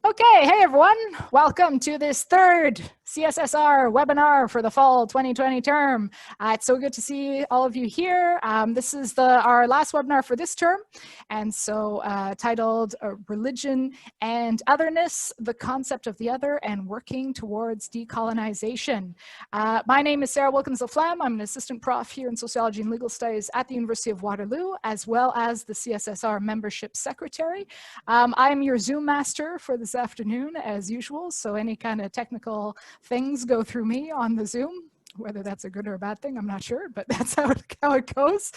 Okay, hey everyone, welcome to this third CSSR webinar for the fall 2020 term. It's so good to see all of you here. This is our last webinar for this term, and so titled Religion and Otherness, the Concept of the Other and Working Towards Decolonization. My name is Sarah Wilkins-Laflamme. I'm an assistant prof here in Sociology and Legal Studies at the University of Waterloo, as well as the CSSR membership secretary. I am your Zoom master for this afternoon as usual, so any kind of technical things go through me on the Zoom. Whether that's a good or a bad thing, I'm not sure, but that's how it goes.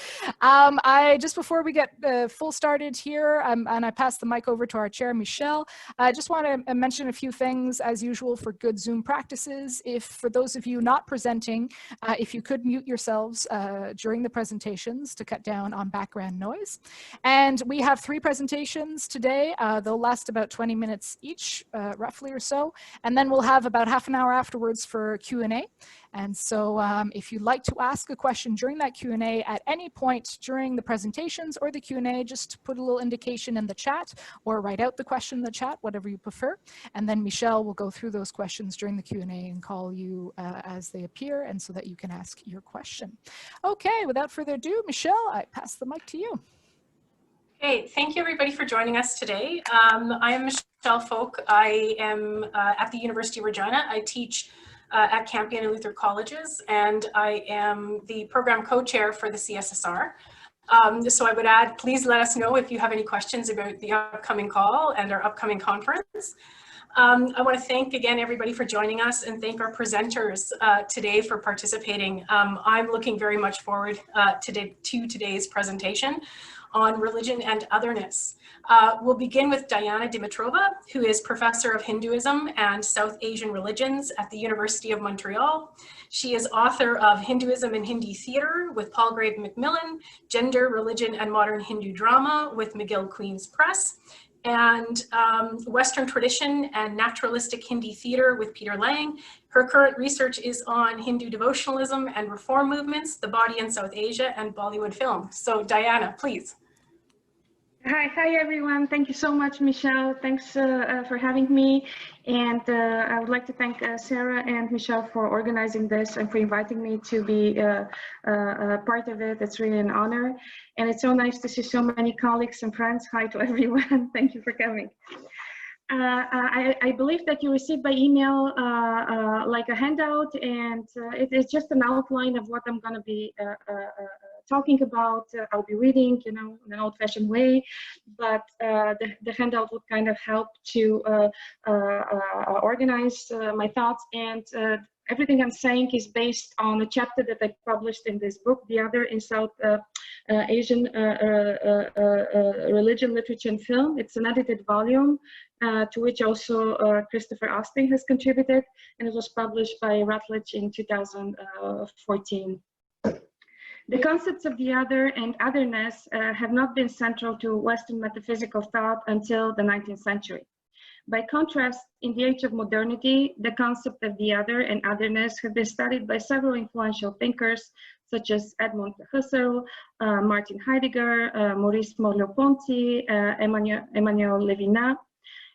Just before we get full started here, and I pass the mic over to our chair, Michel, I just want to mention a few things as usual for good Zoom practices. For those of you not presenting, if you could mute yourselves during the presentations to cut down on background noise. And we have 3 presentations today. They'll last about 20 minutes each, roughly or so. And then we'll have about half an hour afterwards for Q&A. And so if you'd like to ask a question during that Q&A at any point during the presentations or the Q&A, just put a little indication in the chat or write out the question in the chat, whatever you prefer. And then Michel will go through those questions during the Q&A and call you as they appear, and so that you can ask your question. Okay, without further ado, Michel, I pass the mic to you. Okay, thank you everybody for joining us today. I am Michel Foucault. I am at the University of Regina. I teach at Campion and Luther colleges, and I am the program co-chair for the CSSR. So I would add, please let us know if you have any questions about the upcoming call and our upcoming conference. I want to thank again everybody for joining us and thank our presenters today for participating. I'm looking very much forward to today's presentation on religion and otherness. We'll begin with Diana Dimitrova, who is professor of Hinduism and South Asian religions at the University of Montreal. She is author of Hinduism and Hindi Theatre with Palgrave Macmillan, Gender, Religion, and Modern Hindu Drama with McGill Queen's Press, and Western Tradition and Naturalistic Hindi Theatre with Peter Lang. Her current research is on Hindu devotionalism and reform movements, the body in South Asia, and Bollywood film. So Diana, please. Hi everyone. Thank you so much, Michelle. Thanks for having me. And I would like to thank Sarah and Michelle for organizing this and for inviting me to be part of it. It's really an honor. And it's so nice to see so many colleagues and friends. Hi to everyone. Thank you for coming. I believe that you received by email like a handout, and it is just an outline of what I'm going to be talking about. I'll be reading, in an old-fashioned way, but the handout would kind of help to organize my thoughts, and everything I'm saying is based on a chapter that I published in this book, The Other in South Asian Religion, Literature, and Film. It's an edited volume to which also Christopher Austin has contributed, and it was published by Routledge in 2014. The concepts of the other and otherness have not been central to Western metaphysical thought until the 19th century. By contrast, in the age of modernity, the concept of the other and otherness have been studied by several influential thinkers, such as Edmund Husserl, Martin Heidegger, Maurice Merleau-Ponty, Emmanuel Levinas,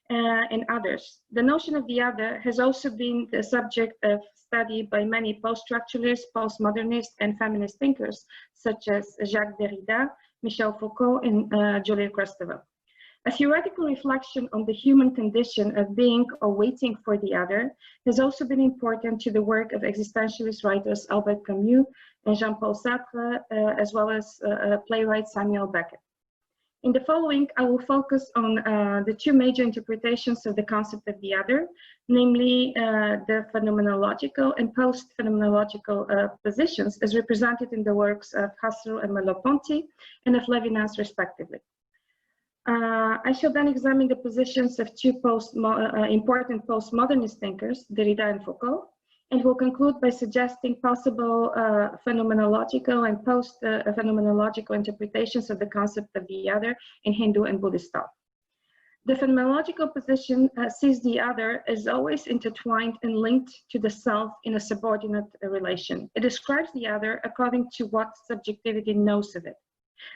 and others. The notion of the other has also been the subject of study by many post-structuralist, postmodernist, and feminist thinkers, such as Jacques Derrida, Michel Foucault, and Julia Kristeva. A theoretical reflection on the human condition of being or waiting for the other has also been important to the work of existentialist writers Albert Camus and Jean-Paul Sartre, as well as playwright Samuel Beckett. In the following, I will focus on the 2 major interpretations of the concept of the other, namely the phenomenological and post-phenomenological positions as represented in the works of Husserl and Merleau-Ponty and of Levinas, respectively. I shall then examine the positions of 2 important postmodernist thinkers, Derrida and Foucault, and will conclude by suggesting possible phenomenological and post-phenomenological interpretations of the concept of the other in Hindu and Buddhist thought. The phenomenological position sees the other as always intertwined and linked to the self in a subordinate relation. It describes the other according to what subjectivity knows of it.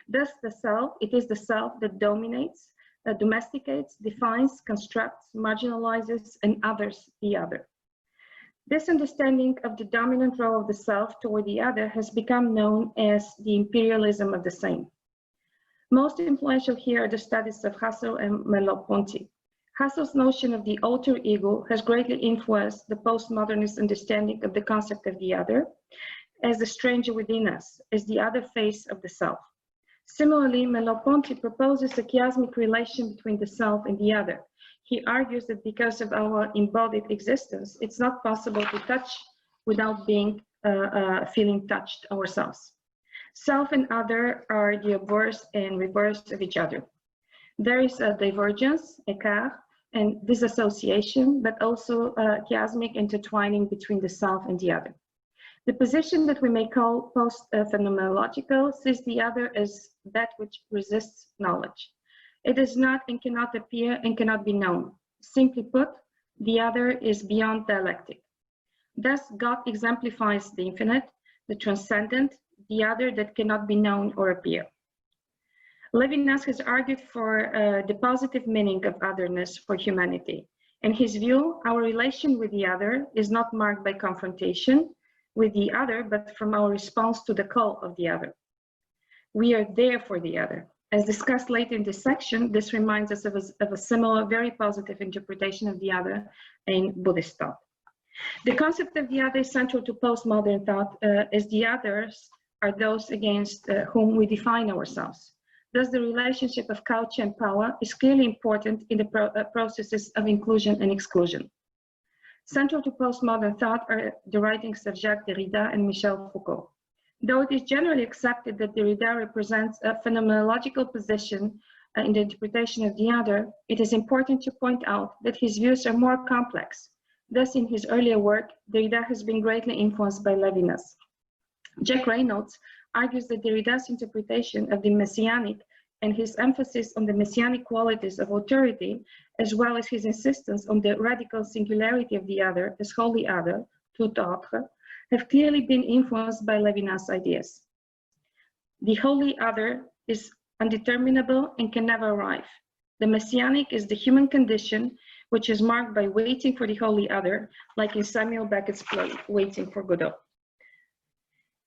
Thus, the self, it is the self that dominates, domesticates, defines, constructs, marginalizes, and others the other. This understanding of the dominant role of the self toward the other has become known as the imperialism of the same. Most influential here are the studies of Husserl and Merleau-Ponty. Husserl's notion of the alter ego has greatly influenced the postmodernist understanding of the concept of the other as the stranger within us, as the other face of the self. Similarly, Merleau-Ponty proposes a chiasmic relation between the self and the other. He argues that because of our embodied existence, it's not possible to touch without being feeling touched ourselves. Self and other are the obverse and reverse of each other. There is a divergence, écart, and disassociation, but also a chiasmic intertwining between the self and the other. The position that we may call post-phenomenological sees the other as that which resists knowledge. It is not and cannot appear and cannot be known. Simply put, the other is beyond dialectic. Thus, God exemplifies the infinite, the transcendent, the other that cannot be known or appear. Levinas has argued for the positive meaning of otherness for humanity. In his view, our relation with the other is not marked by confrontation with the other, but from our response to the call of the other. We are there for the other. As discussed later in this section, this reminds us of a similar, very positive interpretation of the other in Buddhist thought. The concept of the other is central to postmodern thought, as the others are those against whom we define ourselves. Thus, the relationship of culture and power is clearly important in the processes of inclusion and exclusion. Central to postmodern thought are the writings of Jacques Derrida and Michel Foucault. Though it is generally accepted that Derrida represents a phenomenological position in the interpretation of the other, it is important to point out that his views are more complex. Thus, in his earlier work, Derrida has been greatly influenced by Levinas. Jack Reynolds argues that Derrida's interpretation of the messianic and his emphasis on the messianic qualities of authority, as well as his insistence on the radical singularity of the other as wholly other, tout autre, have clearly been influenced by Levinas' ideas. The wholly other is undeterminable and can never arrive. The messianic is the human condition, which is marked by waiting for the wholly other, like in Samuel Beckett's play, Waiting for Godot.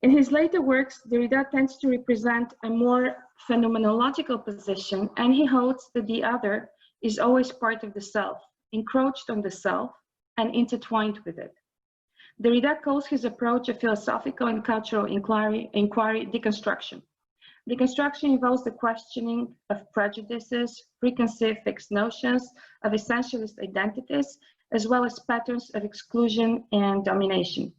In his later works, Derrida tends to represent a more phenomenological position, and he holds that the other is always part of the self, encroached on the self, and intertwined with it. Derrida calls his approach a philosophical and cultural inquiry deconstruction. Deconstruction involves the questioning of prejudices, preconceived fixed notions, of essentialist identities, as well as patterns of exclusion and domination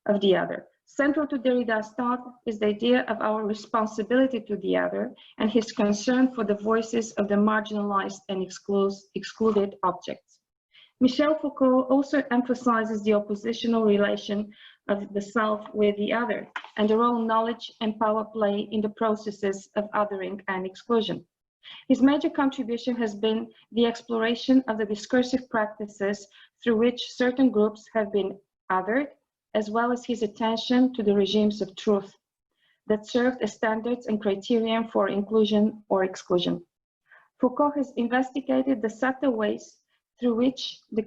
of the other. Central to Derrida's thought is the idea of our responsibility to the other and his concern for the voices of the marginalized and excluded objects. Michel Foucault also emphasizes the oppositional relation of the self with the other and the role knowledge and power play in the processes of othering and exclusion. His major contribution has been the exploration of the discursive practices through which certain groups have been othered, as well as his attention to the regimes of truth that served as standards and criterion for inclusion or exclusion. Foucault has investigated the subtle ways through which the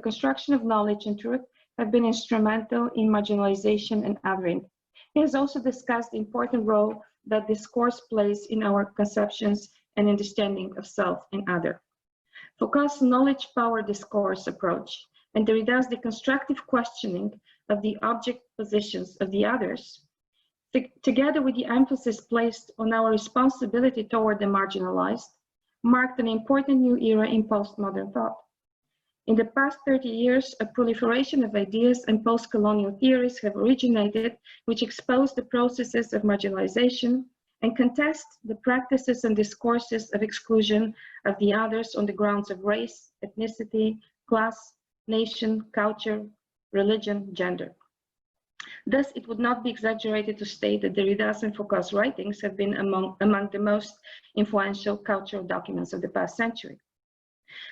construction of knowledge and truth have been instrumental in marginalization and othering. He has also discussed the important role that discourse plays in our conceptions and understanding of self and other. Foucault's knowledge power discourse approach and Derrida's deconstructive questioning of the object positions of the others, together with the emphasis placed on our responsibility toward the marginalized, marked an important new era in postmodern thought. In the past 30 years, a proliferation of ideas and post-colonial theories have originated, which expose the processes of marginalization and contest the practices and discourses of exclusion of the others on the grounds of race, ethnicity, class, nation, culture, religion, gender. Thus, it would not be exaggerated to state that Derrida's and Foucault's writings have been among the most influential cultural documents of the past century.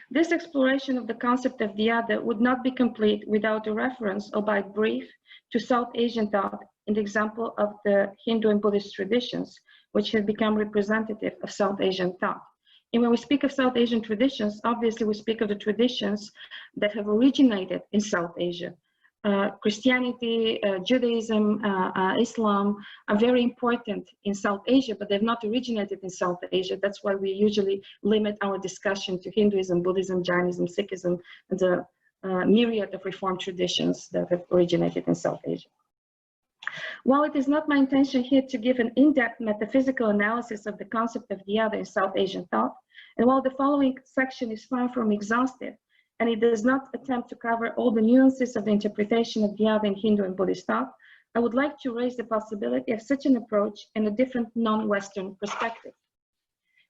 This exploration of the concept of the other would not be complete without a reference, albeit brief, to South Asian thought in the example of the Hindu and Buddhist traditions, which have become representative of South Asian thought. And when we speak of South Asian traditions, obviously we speak of the traditions that have originated in South Asia. Christianity, Judaism, Islam are very important in South Asia, but they've not originated in South Asia. That's why we usually limit our discussion to Hinduism, Buddhism, Jainism, Sikhism, and the myriad of reform traditions that have originated in South Asia. While it is not my intention here to give an in-depth metaphysical analysis of the concept of the other in South Asian thought, and while the following section is far from exhaustive, and it does not attempt to cover all the nuances of the interpretation of the other in Hindu and Buddhist thought, I would like to raise the possibility of such an approach in a different non-Western perspective.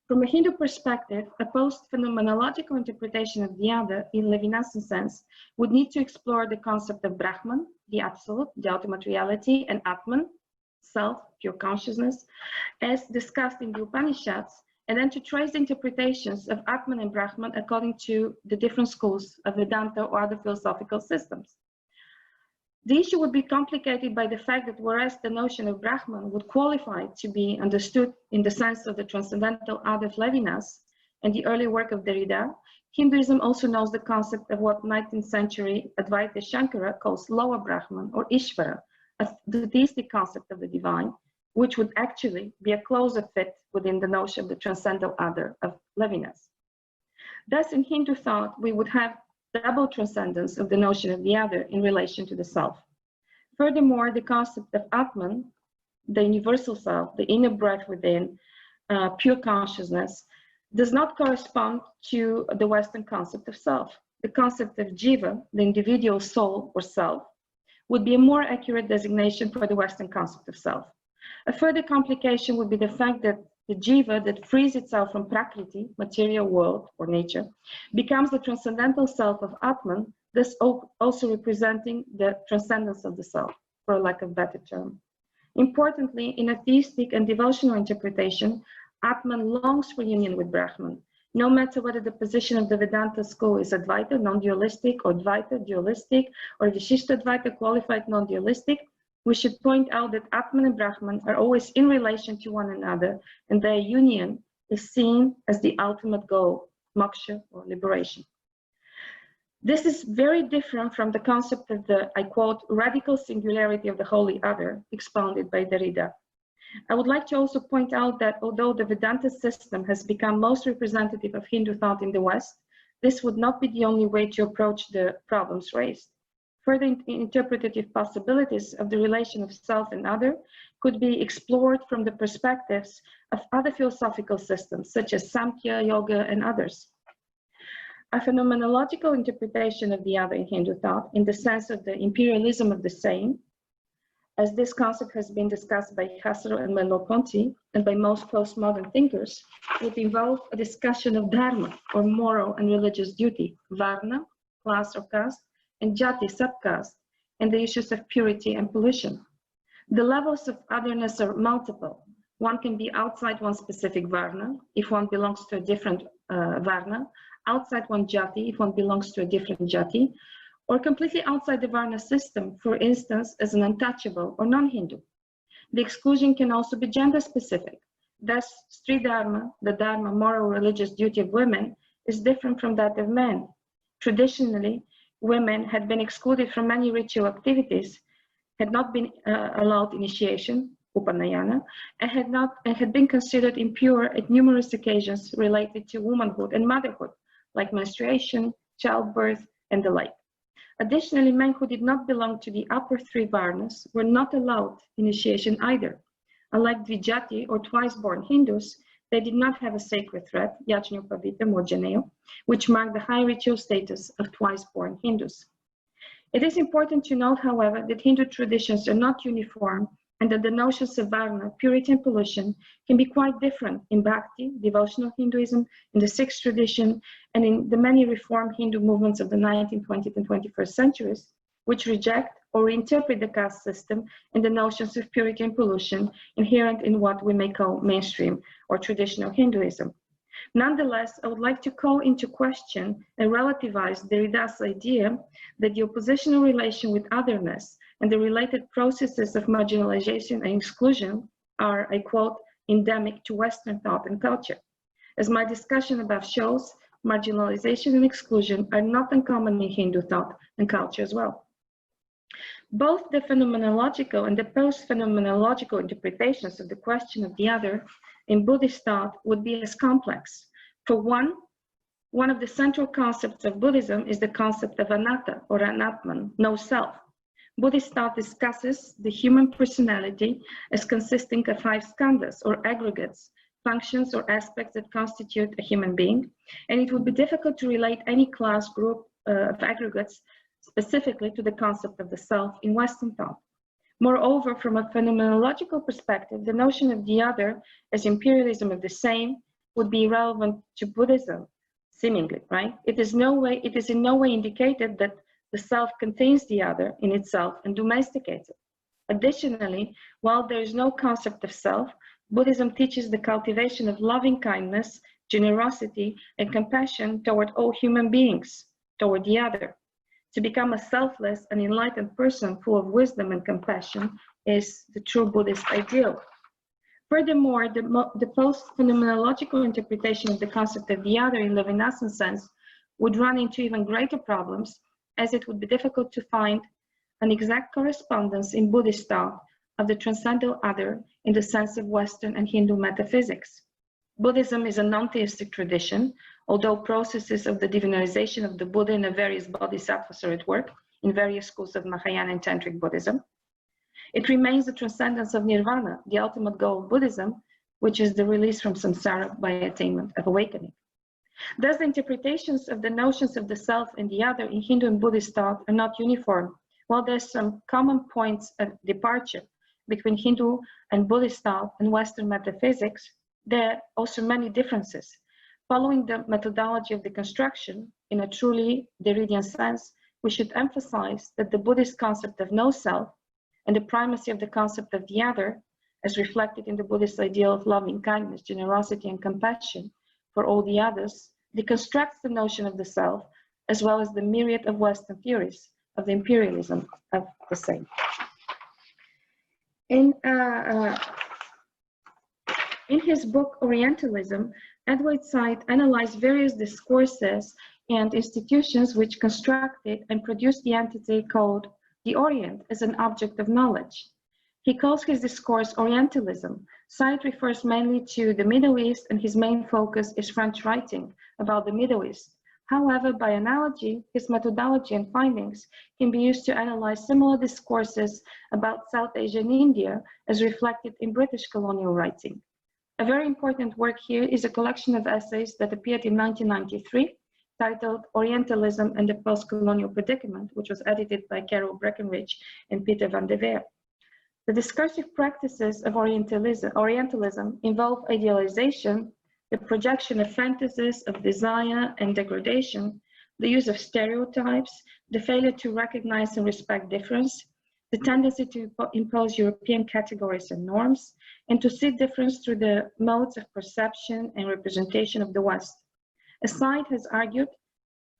From a Hindu perspective, a post-phenomenological interpretation of the other, in Levinasian sense, would need to explore the concept of Brahman, the absolute, the ultimate reality, and Atman, self, pure consciousness, as discussed in the Upanishads, and then to trace interpretations of Atman and Brahman according to the different schools of Vedanta or other philosophical systems. The issue would be complicated by the fact that whereas the notion of Brahman would qualify to be understood in the sense of the transcendental other of Levinas and the early work of Derrida, Hinduism also knows the concept of what 19th century Advaita Shankara calls lower Brahman or Ishvara, the theistic concept of the divine, which would actually be a closer fit within the notion of the transcendental other of Levinas. Thus, in Hindu thought, we would have double transcendence of the notion of the other in relation to the self. Furthermore, the concept of Atman, the universal self, the inner breath within, pure consciousness, does not correspond to the Western concept of self. The concept of jiva, the individual soul or self, would be a more accurate designation for the Western concept of self. A further complication would be the fact that the jiva that frees itself from prakriti, material world or nature, becomes the transcendental self of Atman, thus also representing the transcendence of the self, for lack of a better term. Importantly, in a theistic and devotional interpretation, Atman longs for union with Brahman, no matter whether the position of the Vedanta school is Advaita, non-dualistic, or Dvaita, dualistic, or Vishishta Advaita, qualified non-dualistic. We should point out that Atman and Brahman are always in relation to one another, and their union is seen as the ultimate goal, moksha or liberation. This is very different from the concept of the, I quote, radical singularity of the holy other, expounded by Derrida. I would like to also point out that although the Vedanta system has become most representative of Hindu thought in the West, this would not be the only way to approach the problems raised. Further interpretative possibilities of the relation of self and other could be explored from the perspectives of other philosophical systems, such as Samkhya, Yoga, and others. A phenomenological interpretation of the other in Hindu thought, in the sense of the imperialism of the same, as this concept has been discussed by Husserl and Merleau-Ponty, and by most postmodern thinkers, would involve a discussion of dharma, or moral and religious duty, varna, class or caste, and jati, subcaste, and the issues of purity and pollution. The levels of otherness are multiple. One can be outside one specific varna, if one belongs to a different varna, outside one jati, if one belongs to a different jati, or completely outside the varna system, for instance, as an untouchable or non-Hindu. The exclusion can also be gender specific. Thus, Stri Dharma, the dharma, moral religious duty of women, is different from that of men. Traditionally, women had been excluded from many ritual activities, had not been allowed initiation, upanayana, and had been considered impure at numerous occasions related to womanhood and motherhood, like menstruation, childbirth, and the like. Additionally, men who did not belong to the upper three varnas were not allowed initiation either. Unlike Dvijati or twice-born Hindus, they did not have a sacred thread, Yajnapavitam or Janeo, which marked the high ritual status of twice-born Hindus. It is important to note, however, that Hindu traditions are not uniform and that the notions of varna, purity and pollution can be quite different in Bhakti, devotional Hinduism, in the Sikh tradition, and in the many reform Hindu movements of the 19th, 20th, and 21st centuries, which reject or reinterpret the caste system and the notions of purity and pollution inherent in what we may call mainstream or traditional Hinduism. Nonetheless, I would like to call into question and relativize Derrida's idea that the oppositional relation with otherness and the related processes of marginalization and exclusion are, I quote, endemic to Western thought and culture. As my discussion above shows, marginalization and exclusion are not uncommon in Hindu thought and culture as well. Both the phenomenological and the post-phenomenological interpretations of the question of the other in Buddhist thought would be as complex. For one of the central concepts of Buddhism is the concept of anatta or anatman, no self. Buddhist thought discusses the human personality as consisting of 5 skandhas or aggregates, functions or aspects that constitute a human being, and it would be difficult to relate any class group of aggregates specifically to the concept of the self in Western thought. Moreover, from a phenomenological perspective, the notion of the other as imperialism of the same would be irrelevant to Buddhism, seemingly, right? It is in no way indicated that the self contains the other in itself and domesticates it. Additionally, while there is no concept of self, Buddhism teaches the cultivation of loving kindness, generosity, and compassion toward all human beings, toward the other. To become a selfless and enlightened person full of wisdom and compassion is the true Buddhist ideal. Furthermore, the post-phenomenological interpretation of the concept of the other in Levinassan's sense would run into even greater problems, as it would be difficult to find an exact correspondence in Buddhist thought of the transcendental other in the sense of Western and Hindu metaphysics. Buddhism is a non-theistic tradition, although processes of the divinization of the Buddha and of various bodhisattvas are at work in various schools of Mahayana and Tantric Buddhism. It remains the transcendence of nirvana, the ultimate goal of Buddhism, which is the release from samsara by attainment of awakening. Thus, the interpretations of the notions of the self and the other in Hindu and Buddhist thought are not uniform. While there's some common points of departure between Hindu and Buddhist thought and Western metaphysics, there are also many differences. Following the methodology of deconstruction, in a truly Derridian sense, we should emphasize that the Buddhist concept of no self and the primacy of the concept of the other, as reflected in the Buddhist ideal of loving kindness, generosity, and compassion for all the others, deconstructs the notion of the self, as well as the myriad of Western theories of the imperialism of the same. In his book, Orientalism, Edward Said analyzed various discourses and institutions which constructed and produced the entity called the Orient as an object of knowledge. He calls his discourse Orientalism. Said refers mainly to the Middle East, and his main focus is French writing about the Middle East. However, by analogy, his methodology and findings can be used to analyze similar discourses about South Asia and India as reflected in British colonial writing. A very important work here is a collection of essays that appeared in 1993, titled Orientalism and the Post-Colonial Predicament, which was edited by Carol Breckenridge and Peter van der Veer. The discursive practices of Orientalism involve idealization, the projection of fantasies of desire and degradation, the use of stereotypes, the failure to recognize and respect difference, the tendency to impose European categories and norms, and to see difference through the modes of perception and representation of the West. As Said has argued,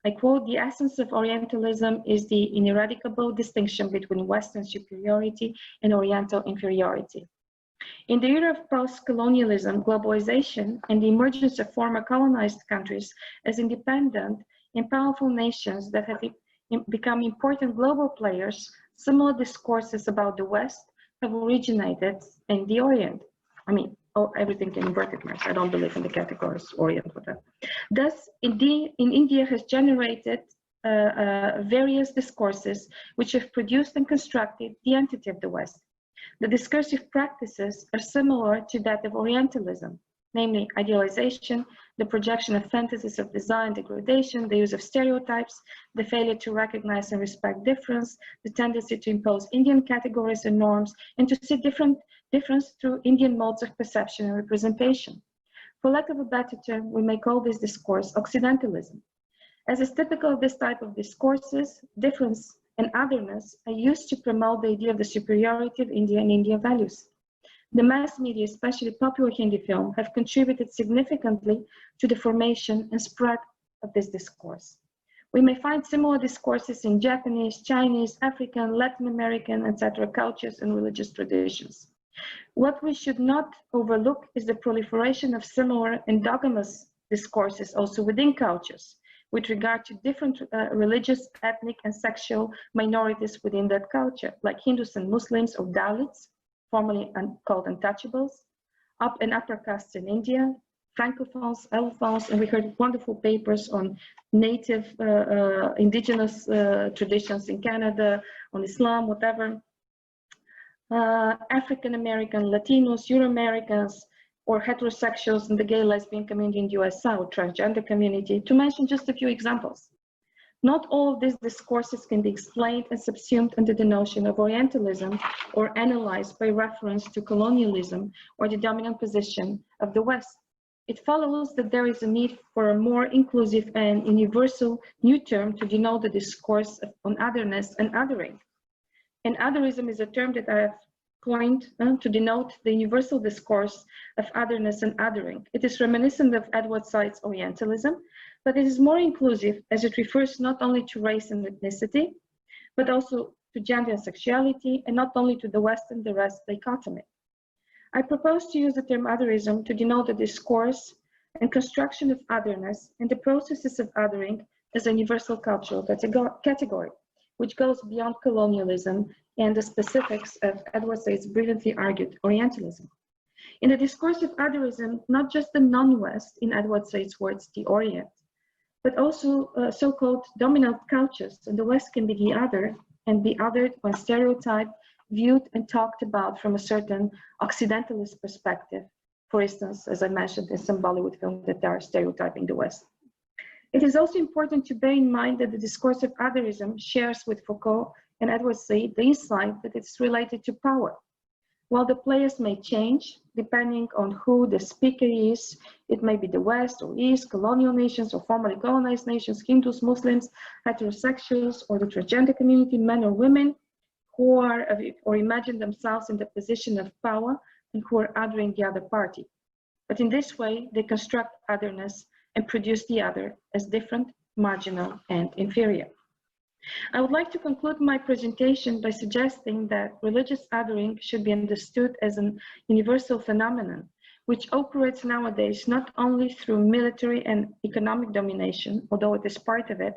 I quote, "The essence of Orientalism is the ineradicable distinction between Western superiority and Oriental inferiority. In the era of post-colonialism, globalization, and the emergence of former colonized countries as independent and powerful nations that have become important global players, similar discourses about the West have originated in the Orient." I mean, everything in inverted commas. I don't believe in the categories Orient, whatever. Thus, in India has generated various discourses which have produced and constructed the entity of the West. The discursive practices are similar to that of Orientalism, namely idealization, the projection of fantasies of desire and degradation, the use of stereotypes, the failure to recognize and respect difference, the tendency to impose Indian categories and norms, and to see difference through Indian modes of perception and representation. For lack of a better term, we may call this discourse Occidentalism. As is typical of this type of discourses, difference and otherness are used to promote the idea of the superiority of India and Indian values. The mass media, especially popular Hindi film, have contributed significantly to the formation and spread of this discourse. We may find similar discourses in Japanese, Chinese, African, Latin American, etc. cultures and religious traditions. What we should not overlook is the proliferation of similar endogamous discourses also within cultures, with regard to different religious, ethnic, and sexual minorities within that culture, like Hindus and Muslims or Dalits, formerly called untouchables, upper and upper castes in India, Francophones, Allophones, and we heard wonderful papers on native indigenous traditions in Canada, on Islam, whatever. African American, Latinos, Euro-Americans, or heterosexuals in the gay lesbian community in the US South, transgender community, to mention just a few examples. Not all of these discourses can be explained and subsumed under the notion of Orientalism or analyzed by reference to colonialism or the dominant position of the West. It follows that there is a need for a more inclusive and universal new term to denote the discourse on otherness and othering. And otherism is a term that I have coined to denote the universal discourse of otherness and othering. It is reminiscent of Edward Said's Orientalism, but it is more inclusive as it refers not only to race and ethnicity, but also to gender and sexuality, and not only to the West and the rest dichotomy. I propose to use the term otherism to denote the discourse and construction of otherness and the processes of othering as a universal cultural category, which goes beyond colonialism and the specifics of Edward Said's brilliantly argued Orientalism. In the discourse of otherism, not just the non-West, in Edward Said's words, the Orient, but also so-called dominant cultures, and the West can be the other and be othered when stereotyped, viewed and talked about from a certain Occidentalist perspective. For instance, as I mentioned in some Bollywood films that are stereotyping the West. It is also important to bear in mind that the discourse of otherism shares with Foucault and Edward Said the insight that it's related to power. While the players may change, depending on who the speaker is, it may be the West or East, colonial nations or formerly colonized nations, Hindus, Muslims, heterosexuals, or the transgender community, men or women, who are or imagine themselves in the position of power and who are othering the other party. But in this way, they construct otherness and produce the other as different, marginal, and inferior. I would like to conclude my presentation by suggesting that religious othering should be understood as an universal phenomenon, which operates nowadays not only through military and economic domination, although it is part of it,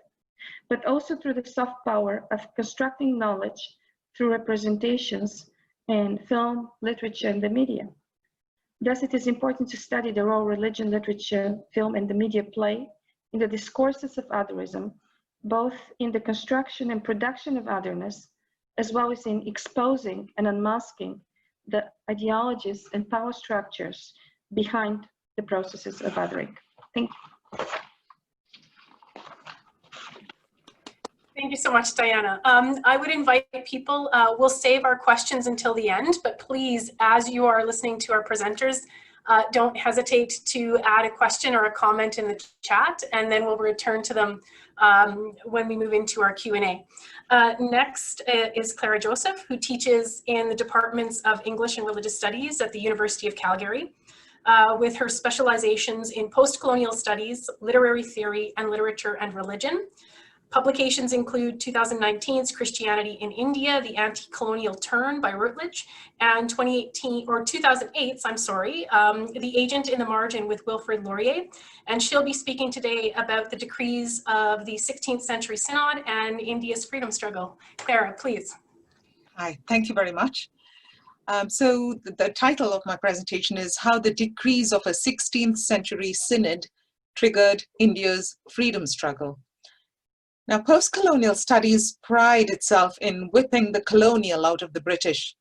but also through the soft power of constructing knowledge through representations in film, literature, and the media. Thus, it is important to study the role religion, literature, film, and the media play in the discourses of otherism, both in the construction and production of otherness, as well as in exposing and unmasking the ideologies and power structures behind the processes of othering. Thank you. Thank you so much, Diana. I would invite people, we'll save our questions until the end, but please, as you are listening to our presenters, don't hesitate to add a question or a comment in the chat, and then we'll return to them when we move into our Q&A. Next is Clara Joseph, who teaches in the departments of English and Religious Studies at the University of Calgary, with her specializations in post-colonial studies, literary theory, and literature and religion. Publications include 2019's Christianity in India, The Anti-Colonial Turn by Routledge, and 2008's, The Agent in the Margin with Wilfrid Laurier. And she'll be speaking today about the decrees of the 16th century Synod and India's freedom struggle. Clara, please. Hi, thank you very much. So the title of my presentation is How the Decrees of a 16th Century Synod Triggered India's Freedom Struggle. Now, post-colonial studies pride itself in whipping the colonial out of the British.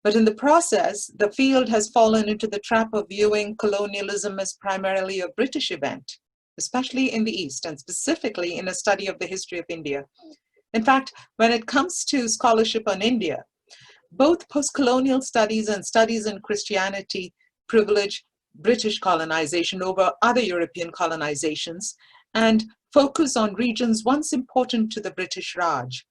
But in the process, the field has fallen into the trap of viewing colonialism as primarily a British event, especially in the East, and specifically in a study of the history of India. In fact, when it comes to scholarship on India, both post-colonial studies and studies in Christianity privilege British colonization over other European colonizations and focus on regions once important to the British Raj.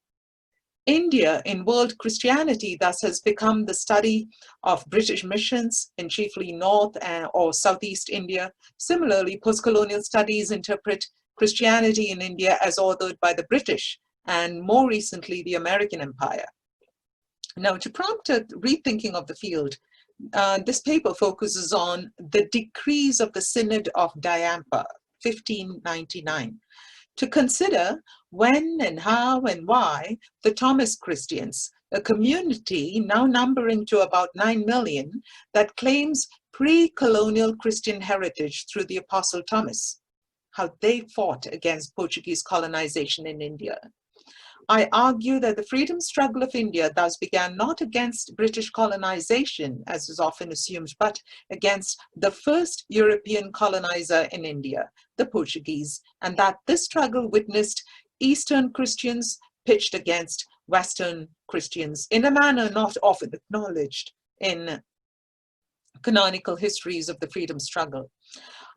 India in world Christianity thus has become the study of British missions in chiefly North or Southeast India. Similarly, post-colonial studies interpret Christianity in India as authored by the British and more recently the American Empire. Now, to prompt a rethinking of the field, This paper focuses on the decrees of the Synod of Diampa, 1599, to consider when and how and why the Thomas Christians, a community now numbering to about 9 million, that claims pre-colonial Christian heritage through the Apostle Thomas, how they fought against Portuguese colonization in India. I argue that the freedom struggle of India thus began not against British colonization, as is often assumed, but against the first European colonizer in India, the Portuguese, and that this struggle witnessed Eastern Christians pitched against Western Christians in a manner not often acknowledged in canonical histories of the freedom struggle.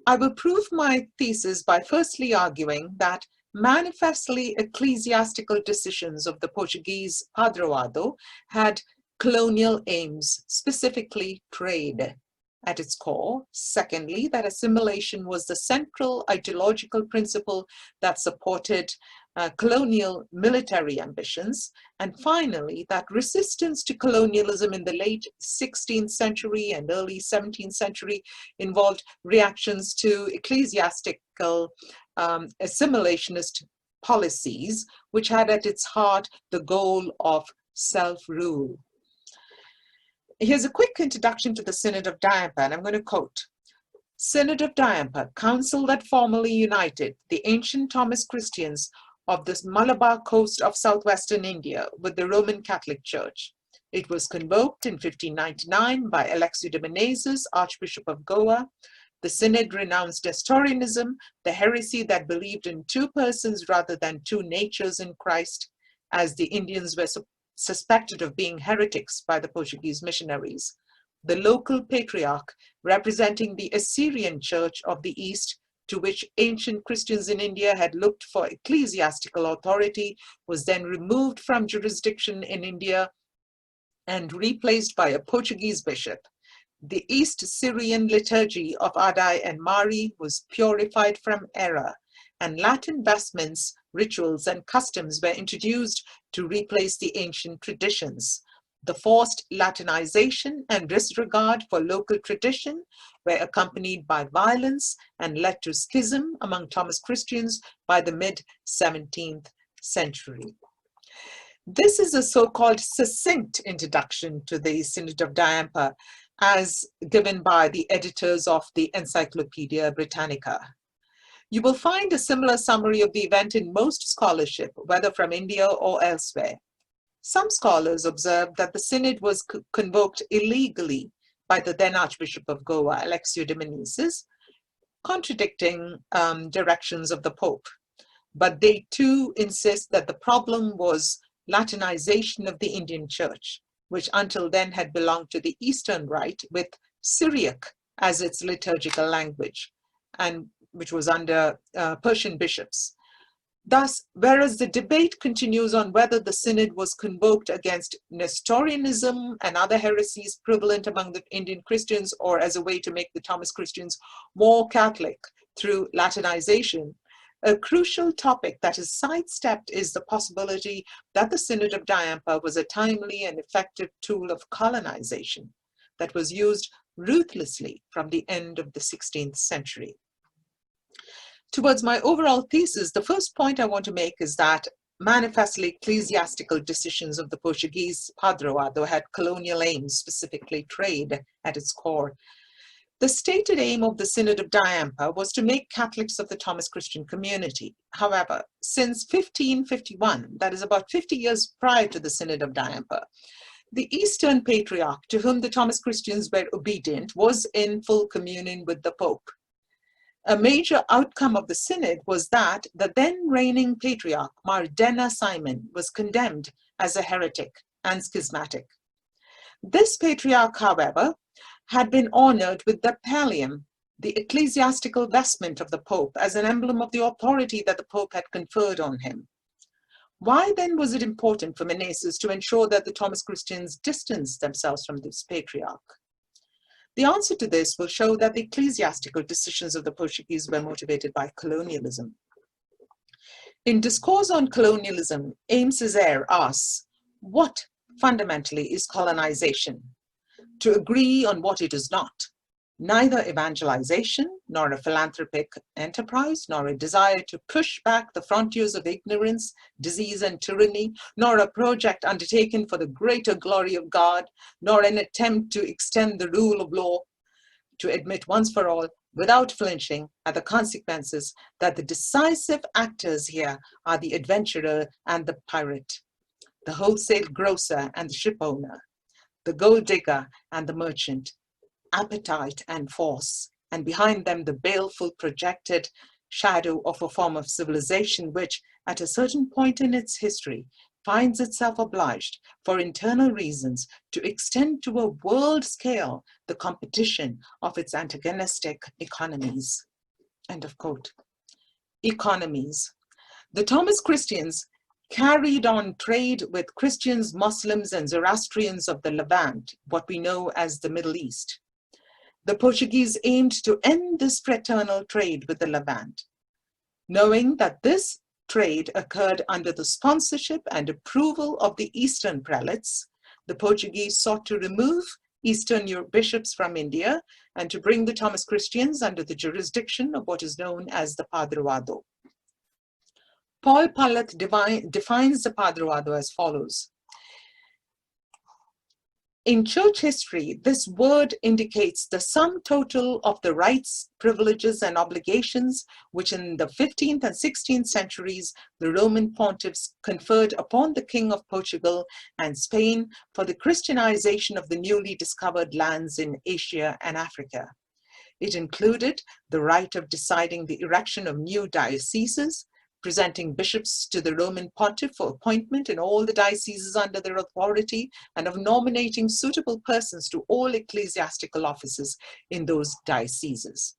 I will prove my thesis by firstly arguing that manifestly ecclesiastical decisions of the Portuguese padroado had colonial aims, specifically trade, at its core. Secondly, that assimilation was the central ideological principle that supported colonial military ambitions. And finally, that resistance to colonialism in the late 16th century and early 17th century involved reactions to ecclesiastical assimilationist policies, which had at its heart the goal of self-rule. Here's a quick introduction to the Synod of Diampa, and I'm going to quote. Synod of Diampa, council that formally united the ancient Thomas Christians of the Malabar coast of southwestern India with the Roman Catholic Church. It was convoked in 1599 by Alexio de Menezes, Archbishop of Goa. The Synod renounced Nestorianism, the heresy that believed in two persons rather than two natures in Christ, as the Indians were suspected of being heretics by the Portuguese missionaries. The local patriarch, representing the Assyrian Church of the East, to which ancient Christians in India had looked for ecclesiastical authority, was then removed from jurisdiction in India and replaced by a Portuguese bishop. The East Syrian liturgy of Adai and Mari was purified from error, and Latin vestments, rituals, and customs were introduced to replace the ancient traditions. The forced Latinization and disregard for local tradition were accompanied by violence and led to schism among Thomas Christians by the mid-17th century. This is a so-called succinct introduction to the Synod of Diampa, as given by the editors of the Encyclopedia Britannica. You will find a similar summary of the event in most scholarship, whether from India or elsewhere. Some scholars observed that the Synod was convoked illegally by the then Archbishop of Goa, Alexio de Menezes, contradicting directions of the Pope. But they too insist that the problem was Latinization of the Indian Church, which until then had belonged to the Eastern Rite with Syriac as its liturgical language, and which was under Persian bishops. Thus, whereas the debate continues on whether the Synod was convoked against Nestorianism and other heresies prevalent among the Indian Christians, or as a way to make the Thomas Christians more Catholic through Latinization, a crucial topic that is sidestepped is the possibility that the Synod of Diampa was a timely and effective tool of colonization that was used ruthlessly from the end of the 16th century. Towards my overall thesis, the first point I want to make is that manifestly ecclesiastical decisions of the Portuguese padroado had colonial aims, specifically trade, at its core. The stated aim of the Synod of Diampa was to make Catholics of the Thomas Christian community. However, since 1551, that is about 50 years prior to the Synod of Diampa, the Eastern Patriarch, to whom the Thomas Christians were obedient, was in full communion with the Pope. A major outcome of the Synod was that the then reigning Patriarch, Mardena Simon, was condemned as a heretic and schismatic. This Patriarch, however, had been honored with the pallium, the ecclesiastical vestment of the Pope, as an emblem of the authority that the Pope had conferred on him. Why then was it important for Menezes to ensure that the Thomas Christians distanced themselves from this Patriarch? The answer to this will show that the ecclesiastical decisions of the Portuguese were motivated by colonialism. In Discourse on Colonialism, Aimé Césaire asks, what fundamentally is colonization? to agree on what it is not, neither evangelization, nor a philanthropic enterprise, nor a desire to push back the frontiers of ignorance, disease, and tyranny, nor a project undertaken for the greater glory of God, nor an attempt to extend the rule of law, to admit once for all, without flinching, at the consequences that the decisive actors here are the adventurer and the pirate, the wholesale grocer and the ship owner, the gold digger and the merchant, appetite and force, and behind them the baleful projected shadow of a form of civilization which, at a certain point in its history, finds itself obliged, for internal reasons, to extend to a world scale the competition of its antagonistic economies. End of quote. Economies. The Thomas Christians carried on trade with Christians, Muslims, and Zoroastrians of the Levant, what we know as the Middle East. The Portuguese aimed to end this fraternal trade with the Levant. Knowing that this trade occurred under the sponsorship and approval of the Eastern prelates, the Portuguese sought to remove Eastern bishops from India and to bring the Thomas Christians under the jurisdiction of what is known as the Padroado. Paul Pallet defines the Padroado as follows. In church history, this word indicates the sum total of the rights, privileges, and obligations which in the 15th and 16th centuries the Roman pontiffs conferred upon the King of Portugal and Spain for the Christianization of the newly discovered lands in Asia and Africa. It included the right of deciding the erection of new dioceses, presenting bishops to the Roman pontiff for appointment in all the dioceses under their authority, and of nominating suitable persons to all ecclesiastical offices in those dioceses.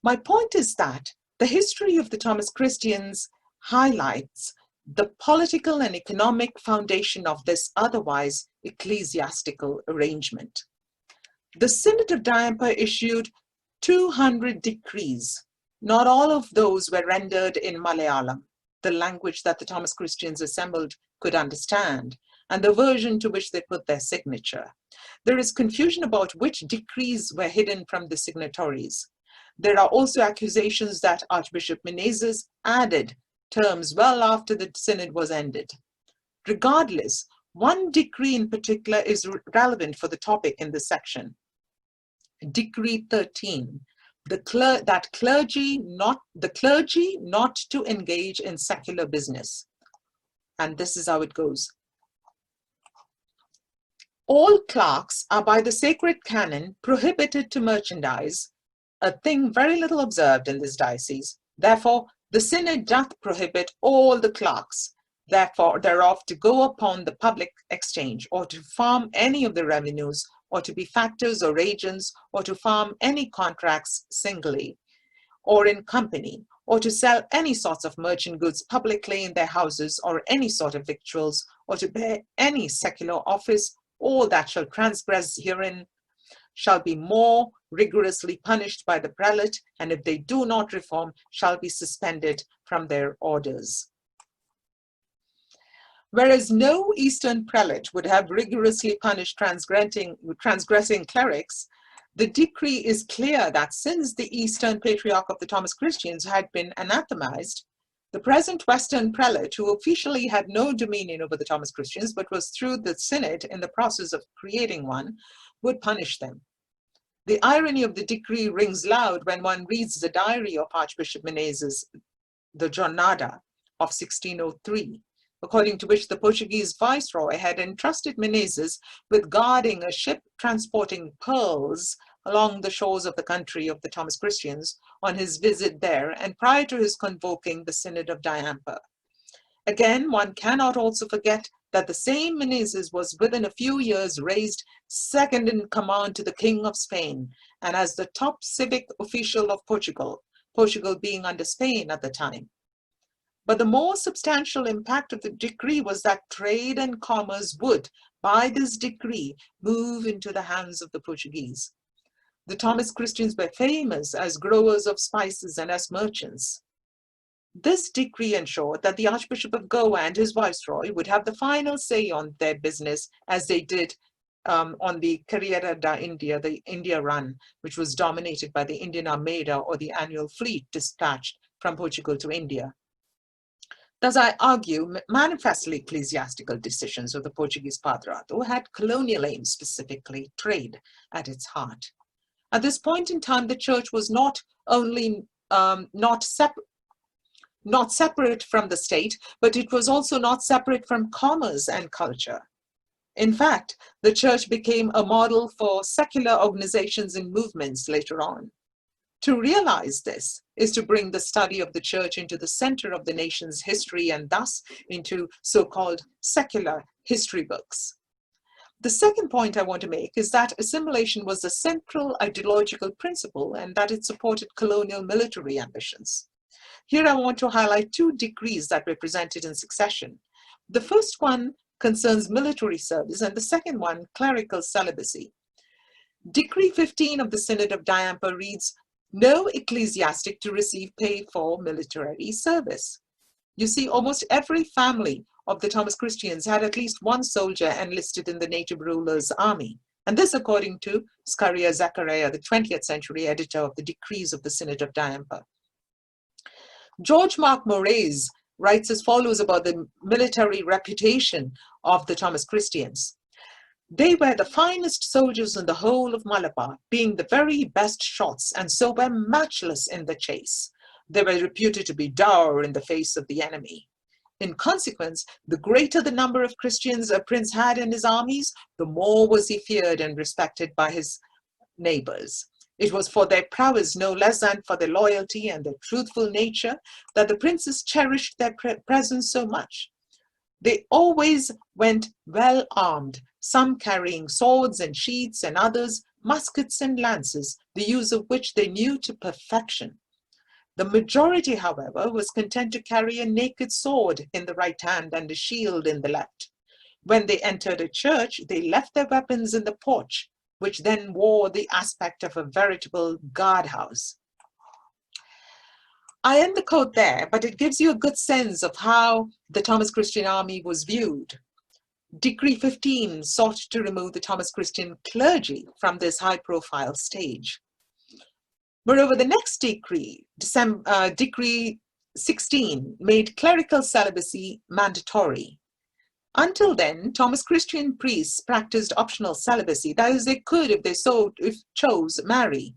My point is that the history of the Thomas Christians highlights the political and economic foundation of this otherwise ecclesiastical arrangement. The Synod of Diampa issued 200 decrees. Not all of those were rendered in Malayalam, the language that the Thomas Christians assembled could understand, and the version to which they put their signature. There is confusion about which decrees were hidden from the signatories. There are also accusations that Archbishop Menezes added terms well after the synod was ended. Regardless, one decree in particular is relevant for the topic in this section. Decree 13. The clergy not to engage in secular business. And this is how it goes. All clerks are by the sacred canon prohibited to merchandise, a thing very little observed in this diocese. Therefore, the synod doth prohibit all the clerks, therefore thereof, to go upon the public exchange, or to farm any of the revenues, or to be factors or agents, or to farm any contracts singly, or in company, or to sell any sorts of merchant goods publicly in their houses, or any sort of victuals, or to bear any secular office. All that shall transgress herein shall be more rigorously punished by the prelate, and if they do not reform, shall be suspended from their orders. Whereas no Eastern prelate would have rigorously punished transgressing clerics, the decree is clear that since the Eastern Patriarch of the Thomas Christians had been anathematized, the present Western prelate, who officially had no dominion over the Thomas Christians, but was through the synod in the process of creating one, would punish them. The irony of the decree rings loud when one reads the diary of Archbishop Menezes, the Jornada of 1603. According to which the Portuguese viceroy had entrusted Menezes with guarding a ship transporting pearls along the shores of the country of the Thomas Christians on his visit there and prior to his convoking the Synod of Diampa. Again, one cannot also forget that the same Menezes was within a few years raised second in command to the King of Spain and as the top civic official of Portugal, Portugal being under Spain at the time. But the more substantial impact of the decree was that trade and commerce would, by this decree, move into the hands of the Portuguese. The Thomas Christians were famous as growers of spices and as merchants. This decree ensured that the Archbishop of Goa and his viceroy would have the final say on their business, as they did on the Carrera da India, the India run, which was dominated by the Indian Armada, or the annual fleet dispatched from Portugal to India. Thus, I argue, manifestly ecclesiastical decisions of the Portuguese Padrado had colonial aims, specifically trade, at its heart. At this point in time, the church was not only not separate from the state, but it was also not separate from commerce and culture. In fact, the church became a model for secular organizations and movements later on. To realize this is to bring the study of the church into the center of the nation's history, and thus into so-called secular history books. The second point I want to make is that assimilation was a central ideological principle and that it supported colonial military ambitions. Here I want to highlight two decrees that were presented in succession. The first one concerns military service, and the second one, clerical celibacy. Decree 15 of the Synod of Diampa reads, "No ecclesiastic to receive pay for military service." You see, almost every family of the Thomas Christians had at least one soldier enlisted in the native ruler's army. And this according to Scaria Zachariah, the 20th century editor of the Decrees of the Synod of Diampa. George Mark Moraes writes as follows about the military reputation of the Thomas Christians. "They were the finest soldiers in the whole of Malabar, being the very best shots, and so were matchless in the chase. They were reputed to be dour in the face of the enemy. In consequence, the greater the number of Christians a prince had in his armies, the more was he feared and respected by his neighbors. It was for their prowess no less than for their loyalty and their truthful nature that the princes cherished their presence so much. They always went well armed, some carrying swords and sheaths, and others muskets and lances, the use of which they knew to perfection. The majority, however, was content to carry a naked sword in the right hand and a shield in the left. When they entered a church, they left their weapons in the porch, which then wore the aspect of a veritable guardhouse." I end the quote there, but it gives you a good sense of how the Thomas Christian army was viewed. Decree 15 sought to remove the Thomas Christian clergy from this high-profile stage. Moreover, the next decree, Decree 16, made clerical celibacy mandatory. Until then, Thomas Christian priests practiced optional celibacy, that is, they could, if they chose, marry.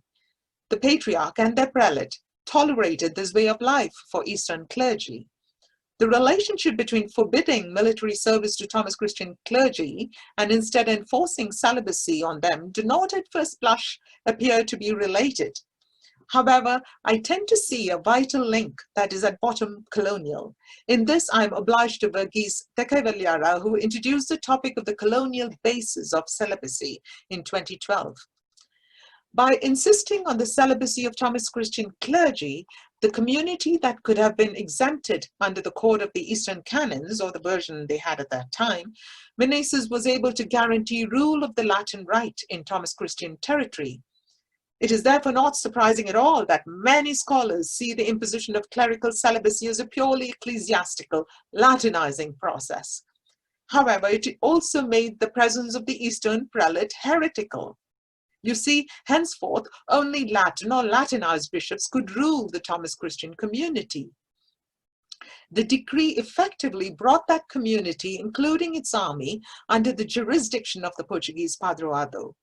The patriarch and their prelate tolerated this way of life for Eastern clergy. The relationship between forbidding military service to Thomas Christian clergy and instead enforcing celibacy on them do not at first blush appear to be related. However, I tend to see a vital link that is at bottom colonial. In this, I'm obliged to Verghese Tekevaliara, who introduced the topic of the colonial basis of celibacy in 2012. By insisting on the celibacy of Thomas Christian clergy, the community that could have been exempted under the Code of the Eastern Canons, or the version they had at that time, Meneses was able to guarantee rule of the Latin Rite in Thomas Christian territory. It is therefore not surprising at all that many scholars see the imposition of clerical celibacy as a purely ecclesiastical, Latinizing process. However, it also made the presence of the Eastern prelate heretical. You see, henceforth, only Latin or Latinized bishops could rule the Thomas Christian community. The decree effectively brought that community, including its army, under the jurisdiction of the Portuguese Padroado.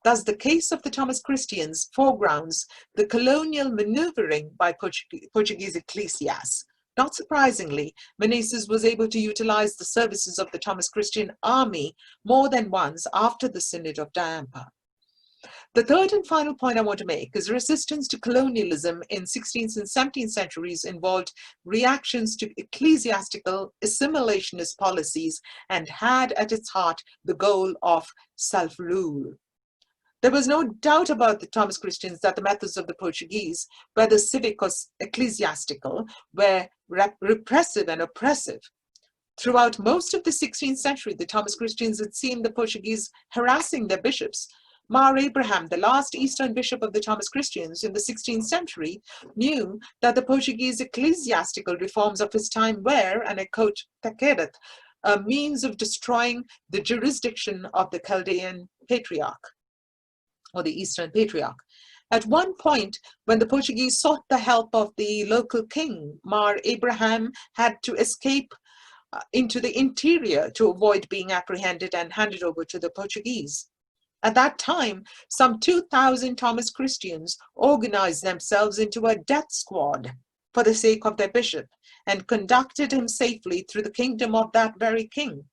Thus, the case of the Thomas Christians foregrounds the colonial maneuvering by Portuguese ecclesias. Not surprisingly, Meneses was able to utilize the services of the Thomas Christian army more than once after the Synod of Diampa. The third and final point I want to make is resistance to colonialism in 16th and 17th centuries involved reactions to ecclesiastical assimilationist policies and had at its heart the goal of self-rule. There was no doubt about the Thomas Christians that the methods of the Portuguese, whether civic or ecclesiastical, were repressive and oppressive. Throughout most of the 16th century, the Thomas Christians had seen the Portuguese harassing their bishops. Mar Abraham, the last Eastern bishop of the Thomas Christians in the 16th century, knew that the Portuguese ecclesiastical reforms of his time were, and I quote Taquerat, a means of destroying the jurisdiction of the Chaldean patriarch, or the Eastern patriarch. At one point, when the Portuguese sought the help of the local king, Mar Abraham had to escape into the interior to avoid being apprehended and handed over to the Portuguese. At that time, some 2,000 Thomas Christians organized themselves into a death squad for the sake of their bishop and conducted him safely through the kingdom of that very king,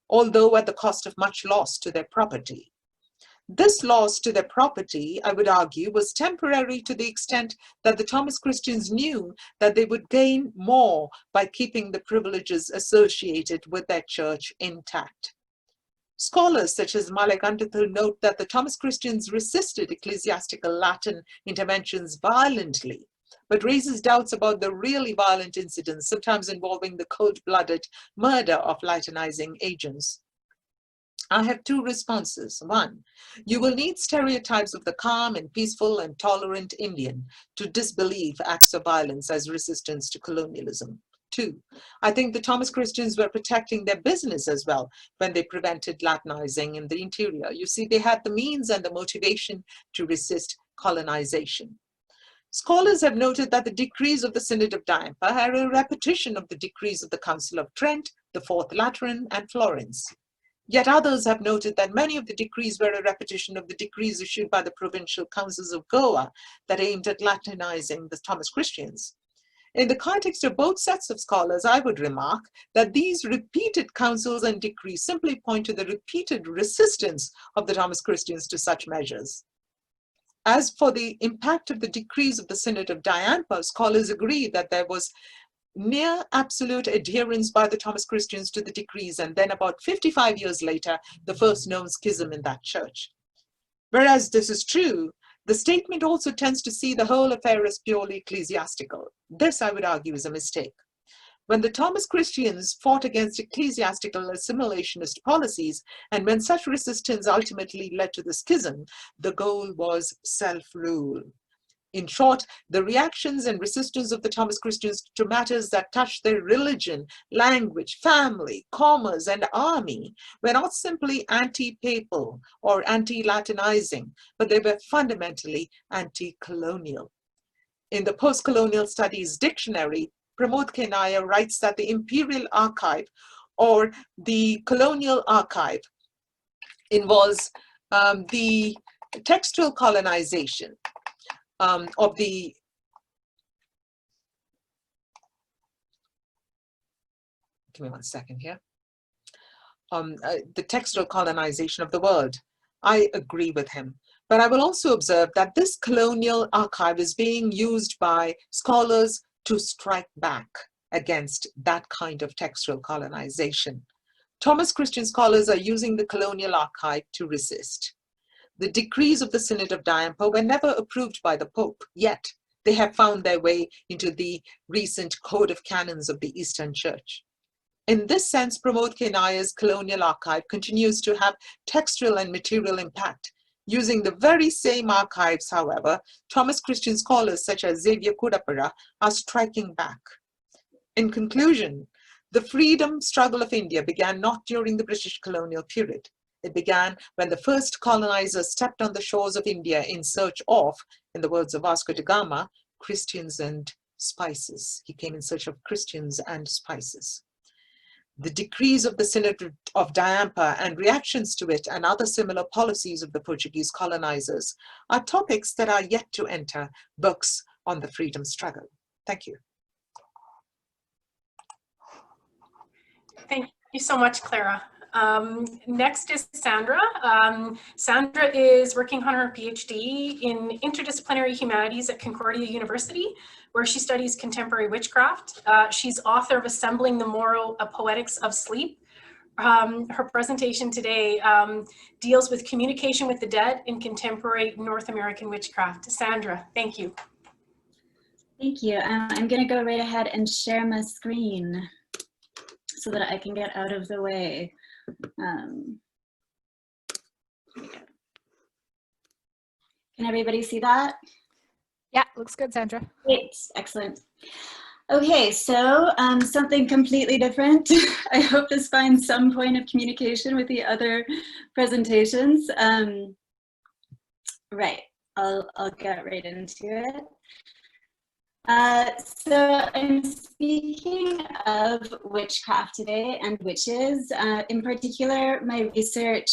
although at the cost of much loss to their property. This loss to their property, I would argue, was temporary to the extent that the Thomas Christians knew that they would gain more by keeping the privileges associated with their church intact. Scholars such as Malek Underthal note that the Thomas Christians resisted ecclesiastical Latin interventions violently, but raises doubts about the really violent incidents, sometimes involving the cold-blooded murder of Latinizing agents. I have two responses. One, you will need stereotypes of the calm and peaceful and tolerant Indian to disbelieve acts of violence as resistance to colonialism. Two, I think the Thomas Christians were protecting their business as well when they prevented Latinizing in the interior. You see, they had the means and the motivation to resist colonization. Scholars have noted that the decrees of the Synod of Diampa are a repetition of the decrees of the Council of Trent, the Fourth Lateran, and Florence. Yet others have noted that many of the decrees were a repetition of the decrees issued by the provincial councils of Goa that aimed at Latinizing the Thomas Christians. In the context of both sets of scholars, I would remark that these repeated councils and decrees simply point to the repeated resistance of the Thomas Christians to such measures. As for the impact of the decrees of the Synod of Diampa, scholars agree that there was near absolute adherence by the Thomas Christians to the decrees, and then about 55 years later, the first known schism in that church. Whereas this is true, the statement also tends to see the whole affair as purely ecclesiastical. This, I would argue, is a mistake. When the Thomas Christians fought against ecclesiastical assimilationist policies, and when such resistance ultimately led to the schism, the goal was self-rule. In short, the reactions and resistance of the Thomas Christians to matters that touched their religion, language, family, commerce, and army were not simply anti-papal or anti-Latinizing, but they were fundamentally anti-colonial. In the Post-Colonial Studies Dictionary, Pramod K. Nair writes that the Imperial Archive or the Colonial Archive involves the textual colonization of the give me one second here. The textual colonization of the world. I agree with him. But I will also observe that this colonial archive is being used by scholars to strike back against that kind of textual colonization. Thomas Christian scholars are using the colonial archive to resist. The decrees of the Synod of Diampa were never approved by the Pope, yet they have found their way into the recent Code of Canons of the Eastern Church. In this sense, Pramod K. Nair's colonial archive continues to have textual and material impact. Using the very same archives, however, Thomas Christian scholars such as Xavier Kudapara are striking back. In conclusion, the freedom struggle of India began not during the British colonial period. It began when the first colonizers stepped on the shores of India in search of, in the words of Vasco da Gama, Christians and spices. He came in search of Christians and spices. The decrees of the Synod of Diampa and reactions to it and other similar policies of the Portuguese colonizers are topics that are yet to enter books on the freedom struggle. Thank you. Thank you so much, Clara. Next is Sandra. Sandra is working on her PhD in interdisciplinary humanities at Concordia University, where she studies contemporary witchcraft. She's author of Assembling the Moral Poetics of Sleep. Her presentation today deals with communication with the dead in contemporary North American witchcraft. Sandra, thank you. Thank you. I'm going to go right ahead and share my screen so that I can get out of the way. Can everybody see that? Yeah, looks good, Sandra. Great, excellent. Okay, so something completely different. I hope this finds some point of communication with the other presentations. Right, I'll get right into it. So I'm speaking of witchcraft today and witches. In particular, my research,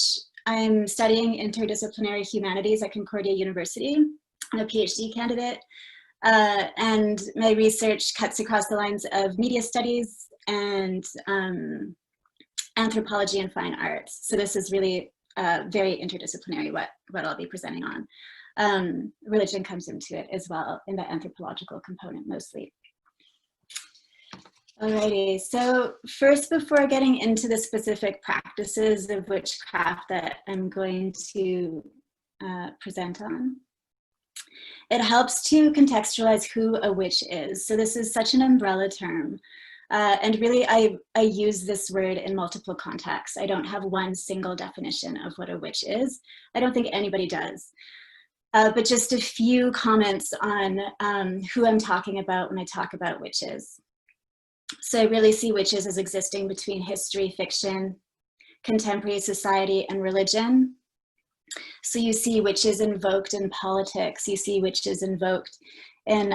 I'm studying interdisciplinary humanities at Concordia University. I'm a PhD candidate. And my research cuts across the lines of media studies and anthropology and fine arts. So this is really very interdisciplinary, what I'll be presenting on. Religion comes into it as well in the anthropological component mostly. Alrighty, so first, before getting into the specific practices of witchcraft that I'm going to present on, it helps to contextualize who a witch is. So this is such an umbrella term. And really, I use this word in multiple contexts. I don't have one single definition of what a witch is. I don't think anybody does. But just a few comments on who I'm talking about when I talk about witches. So I really see witches as existing between history, fiction, contemporary society, and religion. So you see witches invoked in politics, you see witches invoked in,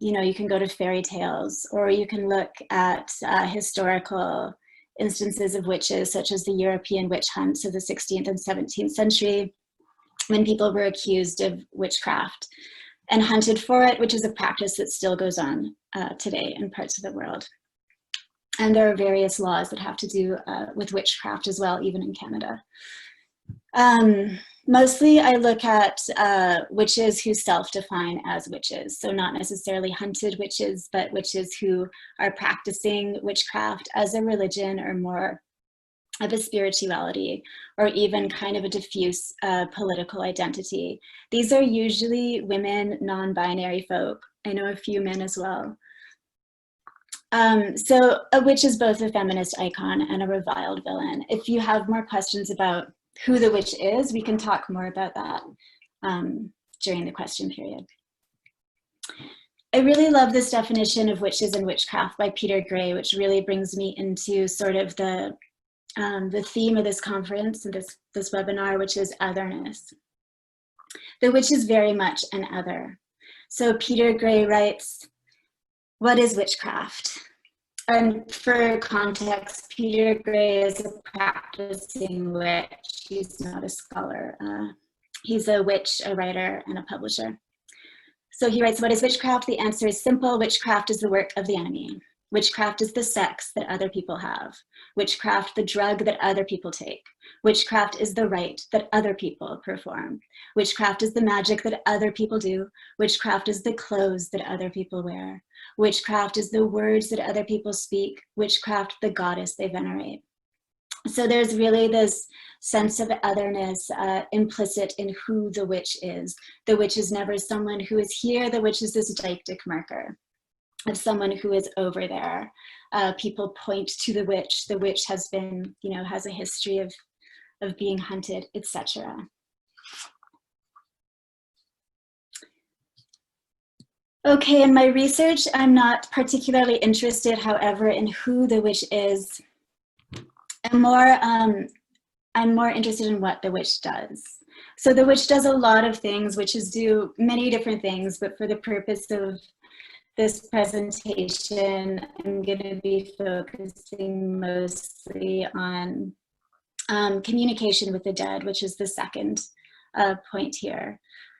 you can go to fairy tales, or you can look at historical instances of witches, such as the European witch hunts of the 16th and 17th century, when people were accused of witchcraft and hunted for it, which is a practice that still goes on today in parts of the world. And there are various laws that have to do with witchcraft as well, even in Canada. Mostly I look at witches who self-define as witches, so not necessarily hunted witches, but witches who are practicing witchcraft as a religion or more of a spirituality, or even kind of a diffuse political identity. These are usually women, non-binary folk. I know a few men as well. So a witch is both a feminist icon and a reviled villain. If you have more questions about who the witch is, we can talk more about that during the question period. I really love this definition of witches and witchcraft by Peter Gray, which really brings me into sort of the theme of this conference and this webinar, which is otherness. The witch is very much an other. So Peter Gray writes, "What is witchcraft?" And for context, Peter Gray is a practicing witch. He's not a scholar. He's a witch, a writer, and a publisher. So he writes, "What is witchcraft? The answer is simple. Witchcraft is the work of the enemy. Witchcraft is the sex that other people have. Witchcraft, the drug that other people take. Witchcraft is the rite that other people perform. Witchcraft is the magic that other people do. Witchcraft is the clothes that other people wear. Witchcraft is the words that other people speak. Witchcraft, the goddess they venerate." So there's really this sense of otherness implicit in who the witch is. The witch is never someone who is here. The witch is this deictic marker of someone who is over there. People point to the witch. The witch has been, has a history of being hunted, etc. Okay, in my research, I'm not particularly interested, however, in who the witch is. I'm more interested in what the witch does. So the witch does a lot of things. Witches do many different things, but for the purpose of this presentation, I'm going to be focusing mostly on communication with the dead, which is the second point here.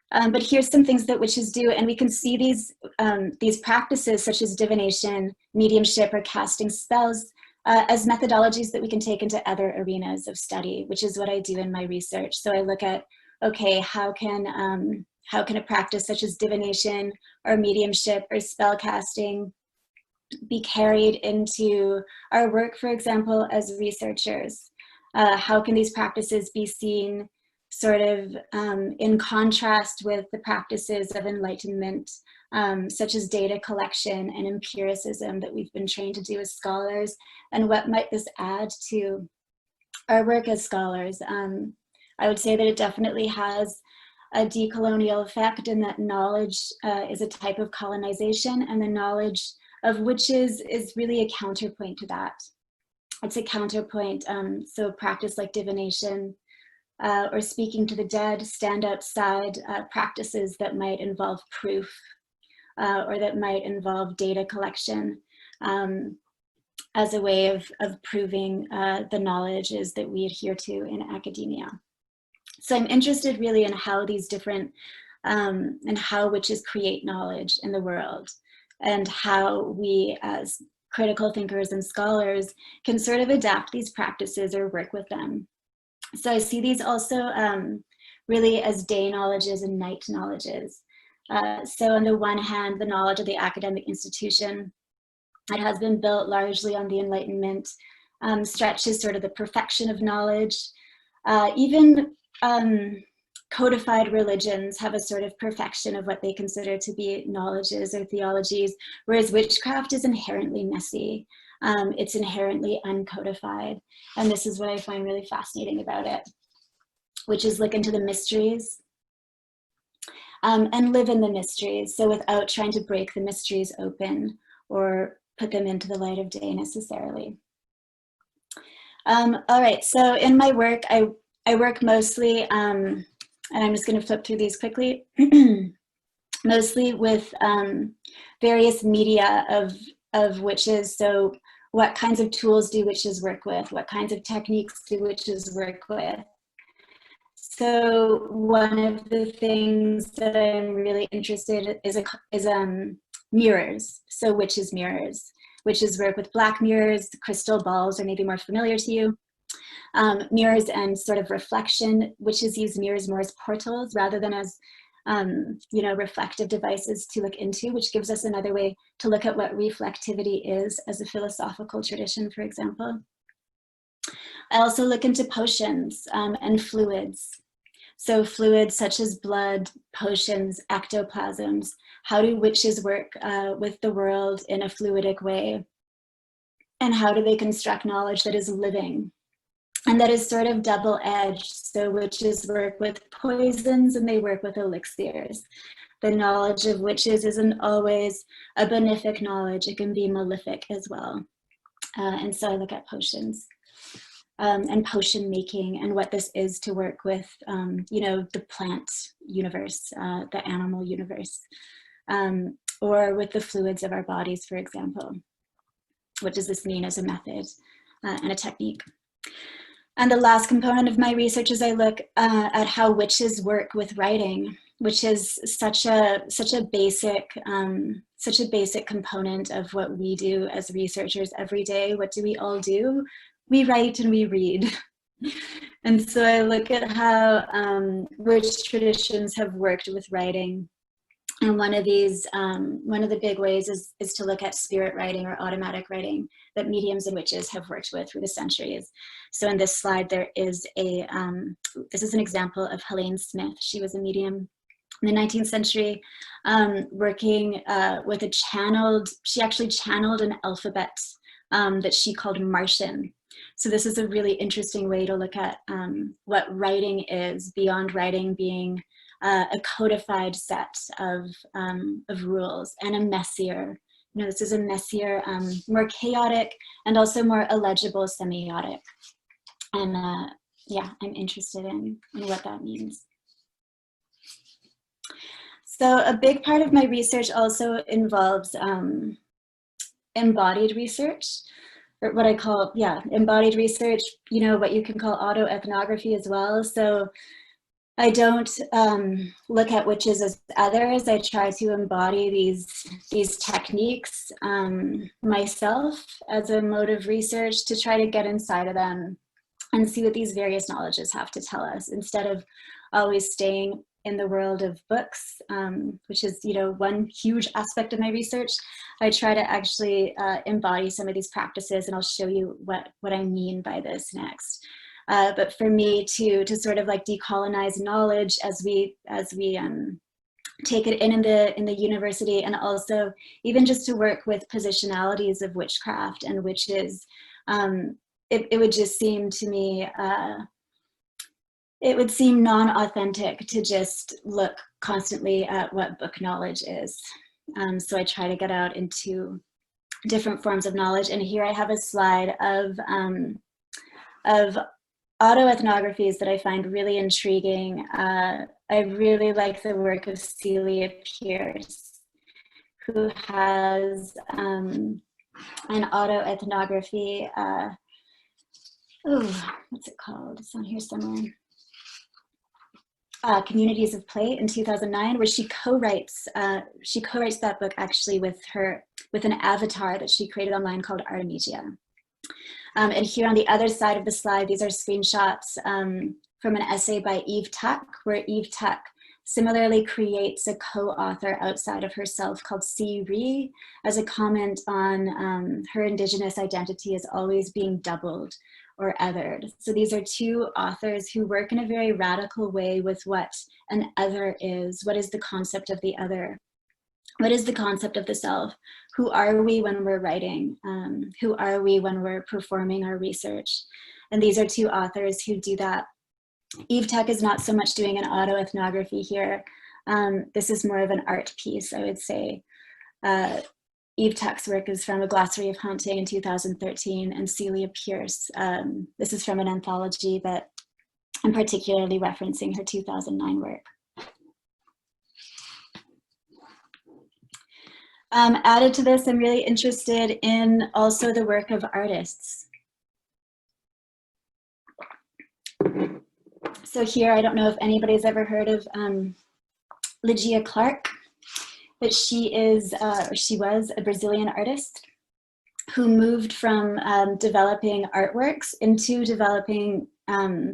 But here's some things that witches do, and we can see these practices such as divination, mediumship, or casting spells as methodologies that we can take into other arenas of study, which is what I do in my research. So I look at, okay, how can a practice such as divination or mediumship or spell casting be carried into our work, for example, as researchers? How can these practices be seen sort of in contrast with the practices of enlightenment, such as data collection and empiricism that we've been trained to do as scholars, and what might this add to our work as scholars? I would say that it definitely has a decolonial effect in that knowledge is a type of colonization, and the knowledge of witches is really a counterpoint to that. It's a counterpoint, so practice like divination or speaking to the dead stand outside practices that might involve proof or that might involve data collection as a way of proving the knowledges that we adhere to in academia. So I'm interested really in how these different, and how witches create knowledge in the world, and how we as critical thinkers and scholars can sort of adapt these practices or work with them. So I see these also really as day knowledges and night knowledges. So on the one hand, the knowledge of the academic institution, it has been built largely on the Enlightenment, stretches sort of the perfection of knowledge. Even codified religions have a sort of perfection of what they consider to be knowledges or theologies, whereas witchcraft is inherently messy. It's inherently uncodified. And this is what I find really fascinating about it, which is look into the mysteries and live in the mysteries. So without trying to break the mysteries open or put them into the light of day necessarily. All right, so in my work, I work mostly, and I'm just gonna flip through these quickly, mostly with various media of witches. So what kinds of tools do witches work with? What kinds of techniques do witches work with? So one of the things that I'm really interested in is mirrors. So witches' mirrors. Witches work with black mirrors, crystal balls are maybe more familiar to you. Mirrors and sort of reflection. Witches use mirrors more as portals rather than as you know, reflective devices to look into, which gives us another way to look at what reflectivity is as a philosophical tradition, for example. I also look into potions and fluids. So fluids such as blood, potions, ectoplasms. How do witches work with the world in a fluidic way? And how do they construct knowledge that is living? And that is sort of double-edged. So witches work with poisons and they work with elixirs. The knowledge of witches isn't always a benefic knowledge. It can be malefic as well. And so I look at potions. And potion making and what this is to work with, you know, the plant universe, the animal universe, or with the fluids of our bodies, for example. What does this mean as a method and a technique? And the last component of my research is I look at how witches work with writing, which is such a basic component of what we do as researchers every day. What do we all do? We write and we read. And so I look at how witch traditions have worked with writing. And one of the big ways is to look at spirit writing or automatic writing that mediums and witches have worked with through the centuries. So in this slide, there is this is an example of Helene Smith. She was a medium in the 19th century, working with she actually channeled an alphabet that she called Martian. So this is a really interesting way to look at what writing is, beyond writing being a codified set of rules, and a messier, you know, this is a messier, more chaotic and also more illegible semiotic. And yeah, I'm interested in what that means. So a big part of my research also involves embodied research, or what I call, embodied research, you know, what you can call autoethnography as well. So I don't look at witches as others. I try to embody these techniques myself as a mode of research to try to get inside of them and see what these various knowledges have to tell us, instead of always staying in the world of books, which is, you know, one huge aspect of my research. I try to actually embody some of these practices, and I'll show you what I mean by this next. But for me to sort of like decolonize knowledge as we take it in the university, and also even just to work with positionalities of witchcraft and witches, it would just seem to me, it would seem non-authentic to just look constantly at what book knowledge is. So I try to get out into different forms of knowledge. And here I have a slide of autoethnographies that I find really intriguing. I really like the work of Celia Pierce, who has an autoethnography. What's it called? It's on here somewhere. Communities of Play in 2009, where she co-writes that book actually with an avatar that she created online called Artemisia. And here on the other side of the slide, these are screenshots from an essay by Eve Tuck, where Eve Tuck similarly creates a co-author outside of herself called C. Ree as a comment on her Indigenous identity as always being doubled or othered. So these are two authors who work in a very radical way with what an other is. What is the concept of the other? What is the concept of the self? Who are we when we're writing? Who are we when we're performing our research? And these are two authors who do that. Eve Tuck is not so much doing an autoethnography here. This is more of an art piece, I would say. Eve Tuck's work is from A Glossary of Haunting in 2013, and Celia Pierce. This is from an anthology that I'm particularly referencing her 2009 work. Added to this, I'm really interested in also the work of artists. So here, I don't know if anybody's ever heard of Lygia Clark, but she is, or she was a Brazilian artist who moved from developing artworks into developing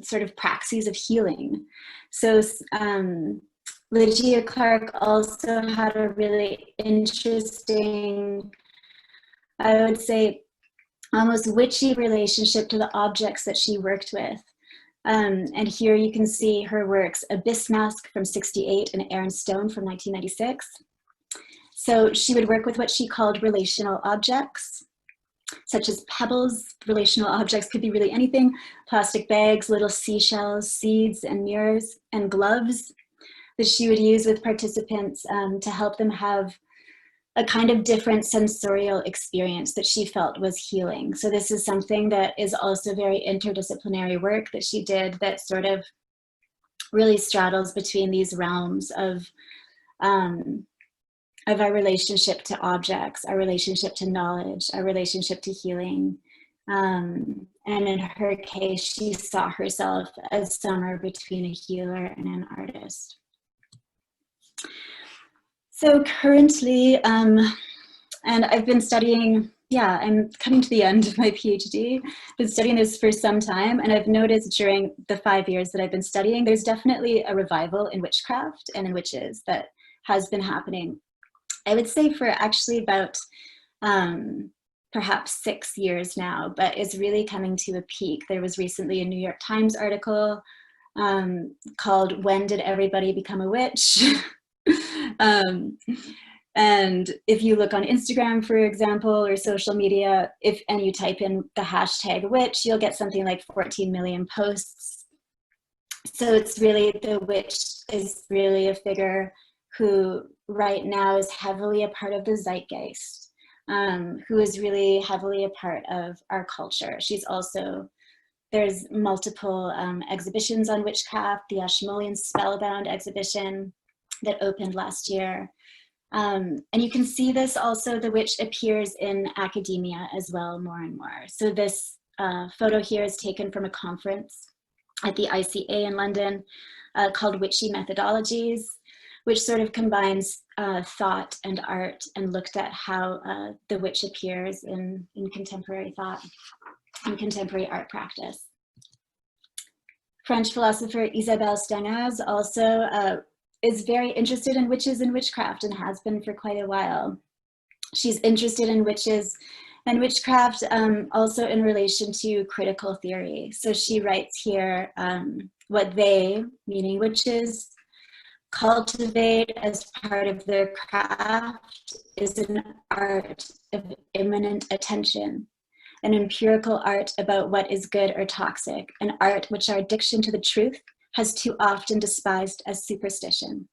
sort of praxis of healing. So Lygia Clark also had a really interesting, I would say, almost witchy relationship to the objects that she worked with. And here you can see her works, Abyss Mask from '68 and Aaron Stone from 1996. So she would work with what she called relational objects, such as pebbles. Relational objects could be really anything: plastic bags, little seashells, seeds, and mirrors, and gloves that she would use with participants to help them have a kind of different sensorial experience that she felt was healing. So this is something that is also very interdisciplinary work that she did that sort of really straddles between these realms of our relationship to objects, our relationship to knowledge, our relationship to healing. And in her case, she saw herself as somewhere between a healer and an artist. So currently, and I've been studying, I'm coming to the end of my PhD. I've been studying this for some time, and I've noticed during the 5 years that I've been studying, there's definitely a revival in witchcraft and in witches that has been happening. I would say for actually about perhaps 6 years now, but is really coming to a peak. There was recently a New York Times article called "When Did Everybody Become a Witch?" And if you look on Instagram, for example, or social media, and you type in the hashtag witch, you'll get something like 14 million posts. So it's really, the witch is really a figure who right now is heavily a part of the zeitgeist, who is really heavily a part of our culture. She's also, there's multiple exhibitions on witchcraft, the Ashmolean Spellbound exhibition that opened last year. And you can see this also, the witch appears in academia as well, more and more. So this photo here is taken from a conference at the ICA in London called Witchy Methodologies, which sort of combines thought and art and looked at how the witch appears in contemporary thought and contemporary art practice. French philosopher Isabelle Stengaz also is very interested in witches and witchcraft, and has been for quite a while. She's interested in witches and witchcraft also in relation to critical theory. So she writes here, what they, meaning witches, cultivate as part of their craft is an art of immanent attention, an empirical art about what is good or toxic, an art which our addiction to the truth has too often despised as superstition.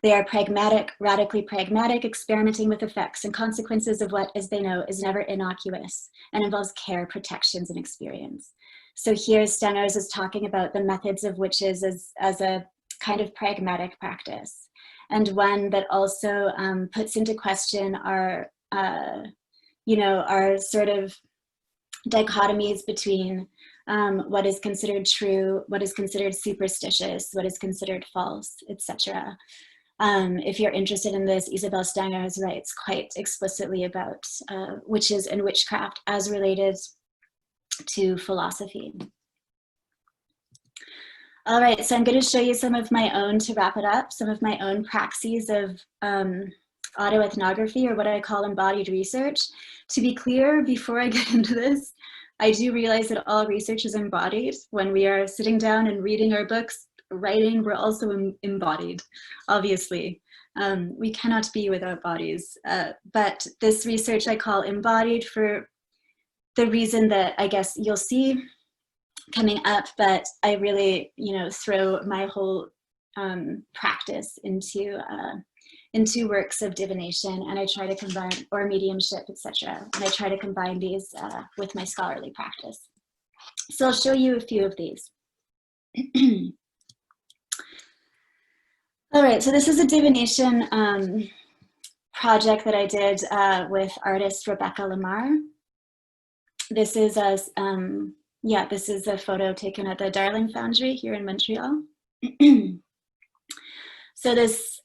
They are pragmatic, radically pragmatic, experimenting with effects and consequences of what, as they know, is never innocuous and involves care, protections, and experience. So here Stengers is talking about the methods of witches as a kind of pragmatic practice, and one that also puts into question our, our sort of dichotomies between what is considered true, what is considered superstitious, what is considered false, etc. If you're interested in this, Isabel Stengers writes quite explicitly about witches and witchcraft as related to philosophy. All right, so I'm going to show you some of my own, to wrap it up, some of my own praxis of autoethnography, or what I call embodied research. To be clear, before I get into this, I do realize that all research is embodied. When we are sitting down and reading our books, writing, we're also embodied, obviously. We cannot be without bodies. But this research I call embodied for the reason that I guess you'll see coming up, but I really, throw my whole practice into works of divination, and I try to combine, or mediumship, etc. And I try to combine these with my scholarly practice. So I'll show you a few of these. All right, so this is a divination project that I did with artist Rebecca Lamar. This is a this is a photo taken at the Darling Foundry here in Montreal. So this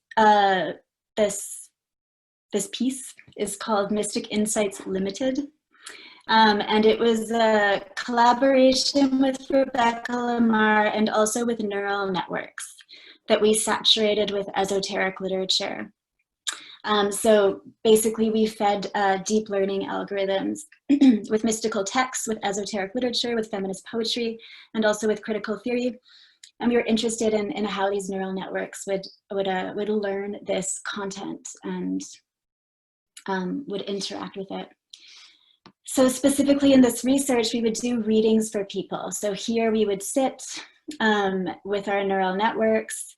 piece is called Mystic Insights Limited. And it was a collaboration with Rebecca Lamar and also with neural networks that we saturated with esoteric literature. So basically we fed deep learning algorithms with mystical texts, with esoteric literature, with feminist poetry, and also with critical theory. And we were interested in how these neural networks would learn this content and would interact with it. So specifically in this research, we would do readings for people. So here we would sit with our neural networks,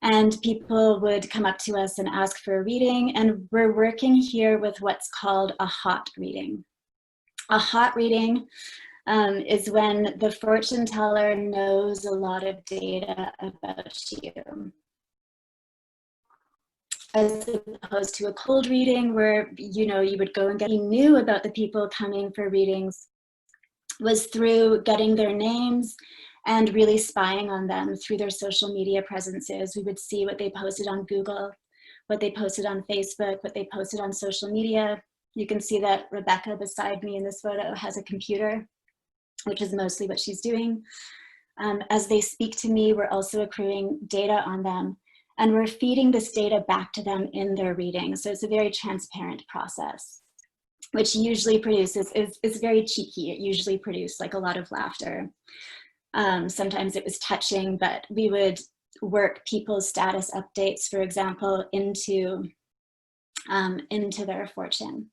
and people would come up to us and ask for a reading. And we're working here with what's called a hot reading. A hot reading is when the fortune teller knows a lot of data about you, as opposed to a cold reading where, you would go and get, you knew about the people coming for readings was through getting their names and really spying on them through their social media presences. We would see what they posted on Google, what they posted on Facebook, what they posted on social media. You can see that Rebecca beside me in this photo has a computer, which is mostly what she's doing. As they speak to me, we're also accruing data on them, and we're feeding this data back to them in their reading. So it's a very transparent process, which usually produces, is very cheeky. It usually produced like a lot of laughter. Sometimes it was touching, but we would work people's status updates, for example, into their fortune.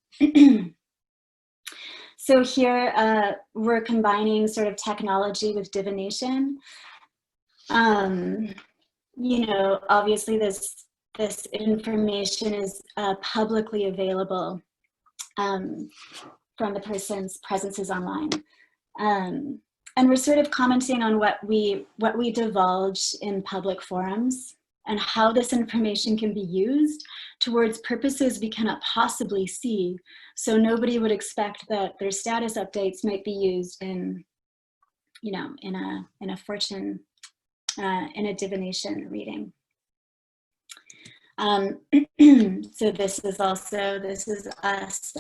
So here we're combining sort of technology with divination. Obviously this information is publicly available from the person's presences online. And we're sort of commenting on what we divulge in public forums and how this information can be used towards purposes we cannot possibly see. So nobody would expect that their status updates might be used in a fortune, in a divination reading. So this is us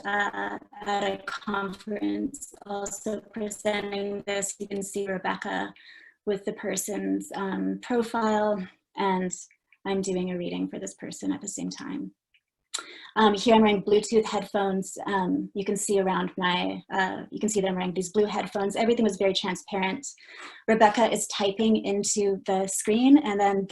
at a conference also presenting this. You can see Rebecca with the person's profile, and I'm doing a reading for this person at the same time. Here I'm wearing Bluetooth headphones. You can see around you can see that I'm wearing these blue headphones. Everything was very transparent. Rebecca is typing into the screen, and then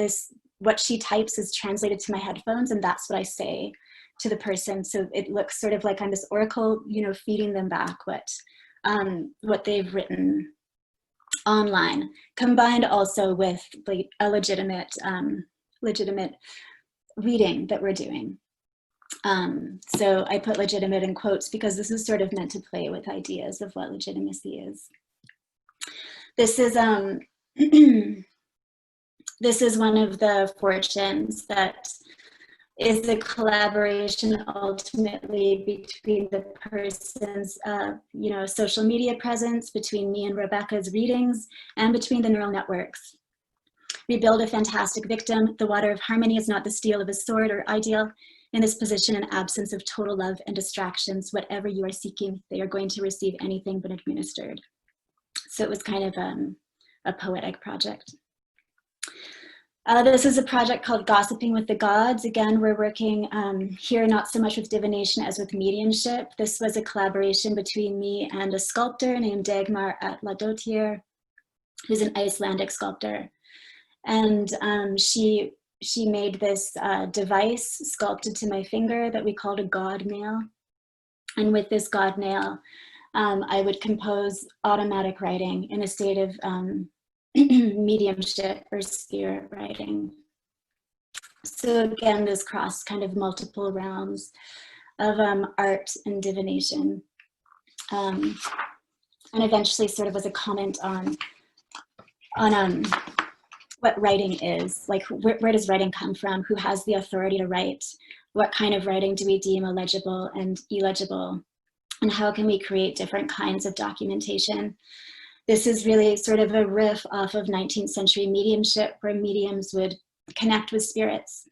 what she types is translated to my headphones, and that's what I say to the person. So it looks sort of like I'm this oracle, feeding them back what they've written online, combined also with a legitimate reading that we're doing. So I put legitimate in quotes because this is sort of meant to play with ideas of what legitimacy is. This is this is one of the fortunes that is a collaboration ultimately between the person's social media presence, between me and Rebecca's readings, and between the neural networks. We build a fantastic victim. The water of harmony is not the steel of a sword or ideal. In this position and absence of total love and distractions, whatever you are seeking, they are going to receive anything but administered. So it was kind of a poetic project. This is a project called Gossiping with the Gods. Again, we're working here not so much with divination as with mediumship. This was a collaboration between me and a sculptor named Dagmar at Ladotier, who's an Icelandic sculptor. And she made this device sculpted to my finger that we called a god nail. And with this god nail, I would compose automatic writing in a state of mediumship or spirit writing. So again, this crossed kind of multiple realms of art and divination. And eventually sort of was a comment on what writing is, like where does writing come from? Who has the authority to write? What kind of writing do we deem illegible and illegible? And how can we create different kinds of documentation? This is really sort of a riff off of 19th century mediumship, where mediums would connect with spirits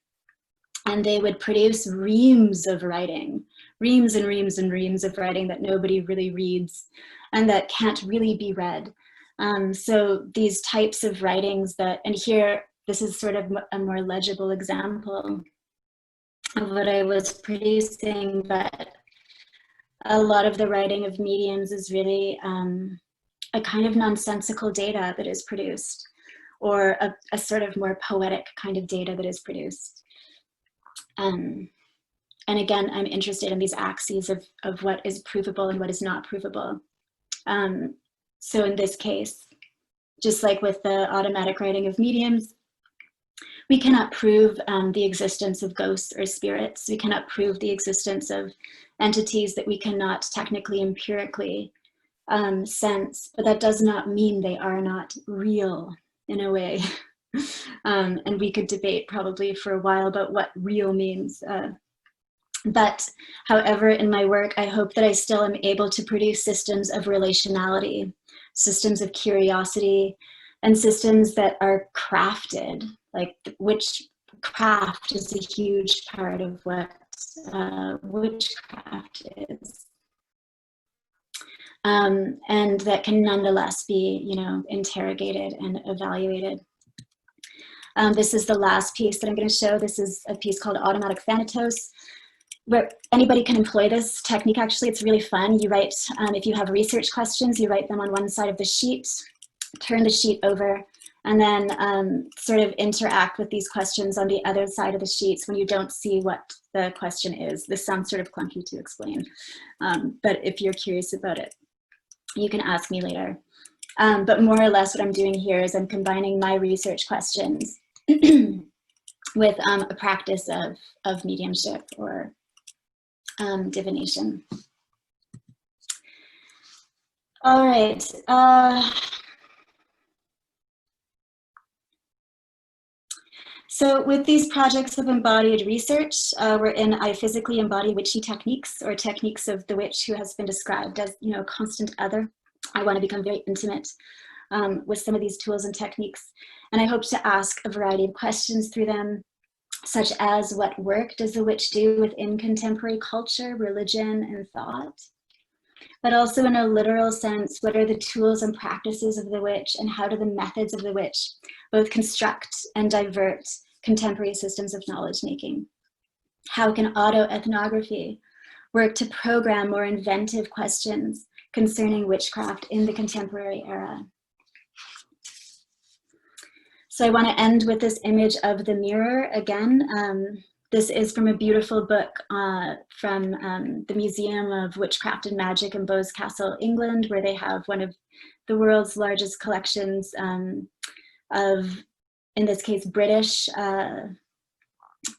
and they would produce reams of writing, reams and reams and reams of writing that nobody really reads and that can't really be read. So these types of writings that, and here, this is sort of a more legible example of what I was producing, but a lot of the writing of mediums is really a kind of nonsensical data that is produced, or a sort of more poetic kind of data that is produced. And again, I'm interested in these axes of what is provable and what is not provable. So in this case, just like with the automatic writing of mediums, we cannot prove the existence of ghosts or spirits. We cannot prove the existence of entities that we cannot technically, empirically sense, but that does not mean they are not real in a way. And we could debate probably for a while about what real means. But however, in my work, I hope that I still am able to produce systems of relationality, systems of curiosity, and systems that are crafted, like witchcraft is a huge part of what witchcraft is. And that can nonetheless be, interrogated and evaluated. This is the last piece that I'm going to show. This is a piece called Automatic Thanatos, where anybody can employ this technique. Actually, it's really fun. You write, if you have research questions, you write them on one side of the sheet, turn the sheet over, and then sort of interact with these questions on the other side of the sheets when you don't see what the question is. This sounds sort of clunky to explain, but if you're curious about it, you can ask me later. But more or less what I'm doing here is I'm combining my research questions with a practice of mediumship or divination. All right. So with these projects of embodied research, we're in I physically embody witchy techniques, or techniques of the witch who has been described as, a constant other. I want to become very intimate with some of these tools and techniques. And I hope to ask a variety of questions through them, such as what work does the witch do within contemporary culture, religion, and thought? But also in a literal sense, what are the tools and practices of the witch, and how do the methods of the witch both construct and divert contemporary systems of knowledge making? How can autoethnography work to program more inventive questions concerning witchcraft in the contemporary era? So I want to end with this image of the mirror again. This is from a beautiful book from the Museum of Witchcraft and Magic in Boscastle, England, where they have one of the world's largest collections of, in this case, British